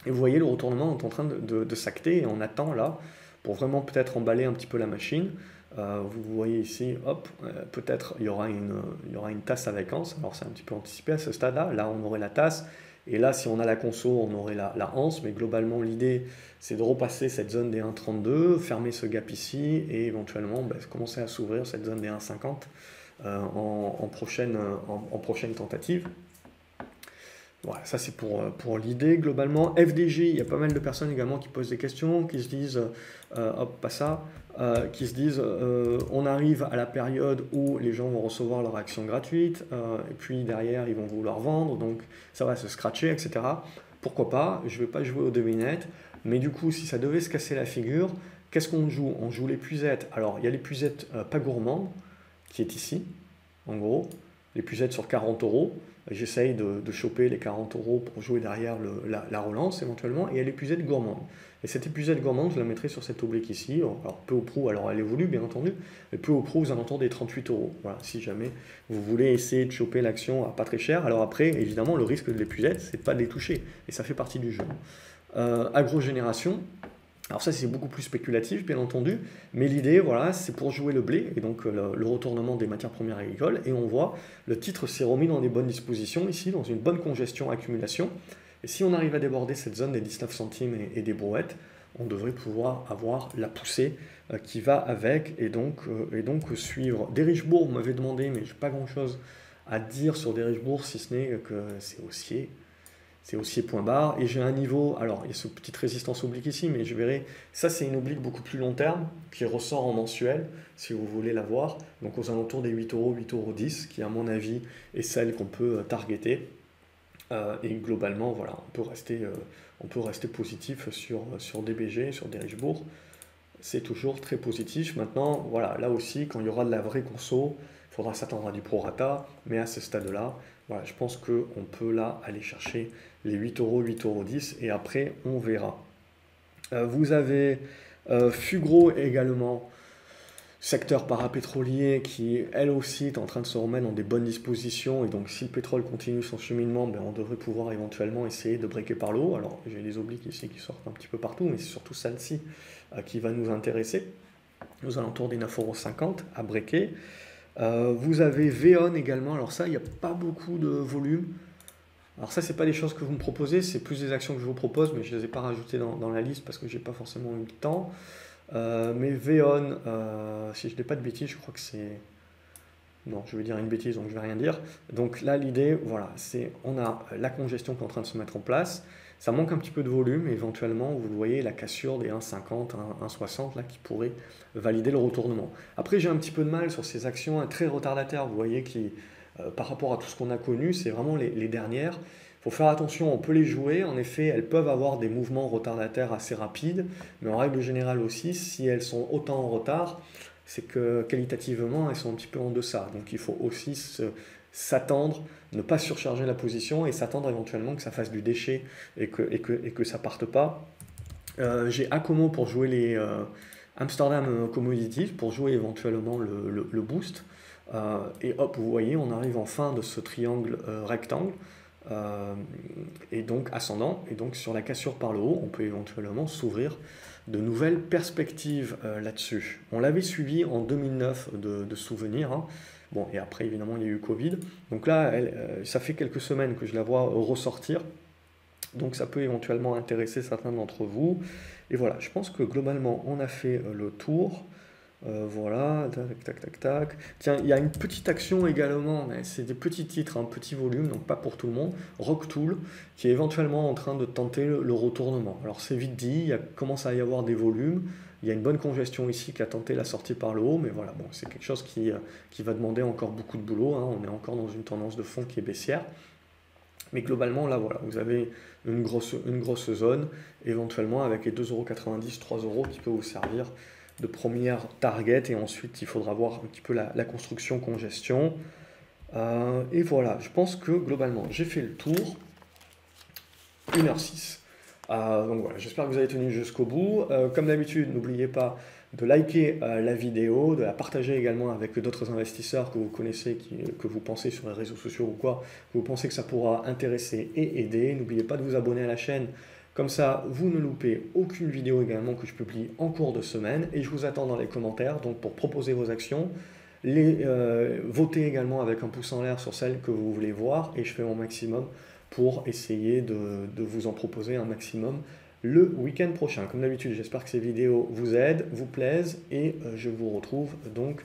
Et vous voyez, le retournement est en train de s'acter et on attend là pour vraiment peut-être emballer un petit peu la machine. Vous voyez ici, hop, peut-être il y aura une tasse à vacances. Alors c'est un petit peu anticipé à ce stade-là. Là, on aurait la tasse. Et là, si on a la conso, on aurait la anse. Mais globalement, l'idée, c'est de repasser cette zone des 1,32, fermer ce gap ici et éventuellement commencer à s'ouvrir cette zone des 1,50 en prochaine tentative. Voilà, ça c'est pour l'idée globalement. FDJ, il y a pas mal de personnes également qui posent des questions, qui se disent, qui se disent, on arrive à la période où les gens vont recevoir leur action gratuite, et puis derrière ils vont vouloir vendre, donc ça va se scratcher, etc. Pourquoi pas, je ne vais pas jouer aux devinettes, mais du coup si ça devait se casser la figure, qu'est-ce qu'on joue? On joue l'épuisette. Alors il y a l'épuisette pas gourmande, qui est ici, en gros, l'épuisette sur 40 €. J'essaye de choper les 40 € pour jouer derrière la relance éventuellement, et elle est épuisette gourmande. Et cette épuisette gourmande, je la mettrai sur cette oblique ici, alors peu au prou, alors elle évolue bien entendu, mais peu au prou aux alentours des 38 €. Voilà, si jamais vous voulez essayer de choper l'action à pas très cher, alors après, évidemment, le risque de l'épuisette, c'est de pas de les toucher, et ça fait partie du jeu. Agrogénération. Alors ça c'est beaucoup plus spéculatif bien entendu, mais l'idée voilà c'est pour jouer le blé et donc le retournement des matières premières agricoles et on voit le titre s'est remis dans des bonnes dispositions ici, dans une bonne congestion accumulation et si on arrive à déborder cette zone des 19 centimes et des brouettes, on devrait pouvoir avoir la poussée qui va avec et donc suivre. Derichebourg m'avait demandé mais j'ai pas grand chose à dire sur Derichebourg si ce n'est que c'est haussier. c'est haussier point barre, et j'ai un niveau, alors il y a cette petite résistance oblique ici, mais je verrai, ça c'est une oblique beaucoup plus long terme, qui ressort en mensuel, si vous voulez la voir, donc aux alentours des 8 euros, 8,10 €, qui à mon avis est celle qu'on peut targeter, et globalement, voilà, on peut rester positif sur DBG, sur Derichebourg, c'est toujours très positif. Maintenant, voilà, là aussi, quand il y aura de la vraie conso, il faudra s'attendre à du prorata, mais à ce stade-là, voilà, je pense qu'on peut là aller chercher les 8 euros, 8,10 € et après on verra. Vous avez Fugro également, secteur parapétrolier qui elle aussi est en train de se remettre dans des bonnes dispositions, et donc si le pétrole continue son cheminement, ben, on devrait pouvoir éventuellement essayer de breaker par le haut. Alors j'ai les obliques ici qui sortent un petit peu partout, mais c'est surtout celle-ci qui va nous intéresser, aux alentours des 9,50 € à breaker. Vous avez Veon également, alors ça il n'y a pas beaucoup de volume. Alors ça, c'est pas des choses que vous me proposez, c'est plus des actions que je vous propose, mais je ne les ai pas rajoutées dans la liste parce que j'ai pas forcément eu le temps. Mais Veon, si je ne dis pas de bêtises, je crois que c'est... Non, je vais dire une bêtise, donc je vais rien dire. Donc là, l'idée, voilà, c'est on a la congestion qui est en train de se mettre en place. Ça manque un petit peu de volume, et éventuellement, vous le voyez, la cassure des 1,50, 1,60, là, qui pourrait valider le retournement. Après, j'ai un petit peu de mal sur ces actions très retardataires, vous voyez, qui, par rapport à tout ce qu'on a connu, c'est vraiment les dernières. Il faut faire attention, on peut les jouer, en effet, elles peuvent avoir des mouvements retardataires assez rapides, mais en règle générale aussi, si elles sont autant en retard, c'est que qualitativement, elles sont un petit peu en deçà. Donc il faut aussi s'attendre, ne pas surcharger la position et s'attendre éventuellement que ça fasse du déchet et que ça parte pas. J'ai Acomo pour jouer les Amsterdam Commodities, pour jouer éventuellement le boost. Et hop, vous voyez, on arrive en fin de ce triangle rectangle. Et donc ascendant, et donc sur la cassure par le haut, on peut éventuellement s'ouvrir de nouvelles perspectives là-dessus. On l'avait suivi en 2009 de souvenir, hein. Bon, et après évidemment il y a eu Covid, donc là ça fait quelques semaines que je la vois ressortir, donc ça peut éventuellement intéresser certains d'entre vous. Et voilà, je pense que globalement on a fait le tour. Voilà, tac, tac, tac, tac. Tiens, il y a une petite action également, mais c'est des petits titres, un petit volume, donc pas pour tout le monde. Rocktool, qui est éventuellement en train de tenter le retournement. Alors c'est vite dit, il commence à y avoir des volumes. Il y a une bonne congestion ici qui a tenté la sortie par le haut, mais voilà, bon, c'est quelque chose qui va demander encore beaucoup de boulot, hein. On est encore dans une tendance de fond qui est baissière. Mais globalement, là, voilà, vous avez une grosse zone, éventuellement avec les 2,90 €, 3 € qui peut vous servir de première target, et ensuite il faudra voir un petit peu la construction congestion. Et voilà, je pense que globalement j'ai fait le tour. 1h06. Donc voilà, j'espère que vous avez tenu jusqu'au bout. Comme d'habitude, n'oubliez pas de liker la vidéo, de la partager également avec d'autres investisseurs que vous connaissez, que vous pensez sur les réseaux sociaux ou quoi, que vous pensez que ça pourra intéresser et aider. N'oubliez pas de vous abonner à la chaîne. Comme ça, vous ne loupez aucune vidéo également que je publie en cours de semaine. Et je vous attends dans les commentaires donc pour proposer vos actions. Votez également avec un pouce en l'air sur celles que vous voulez voir. Et je fais mon maximum pour essayer de vous en proposer un maximum le week-end prochain. Comme d'habitude, j'espère que ces vidéos vous aident, vous plaisent. Et je vous retrouve donc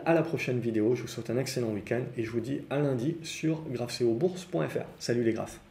à la prochaine vidéo. Je vous souhaite un excellent week-end. Et je vous dis à lundi sur graphcobourse.fr. Salut les graphes.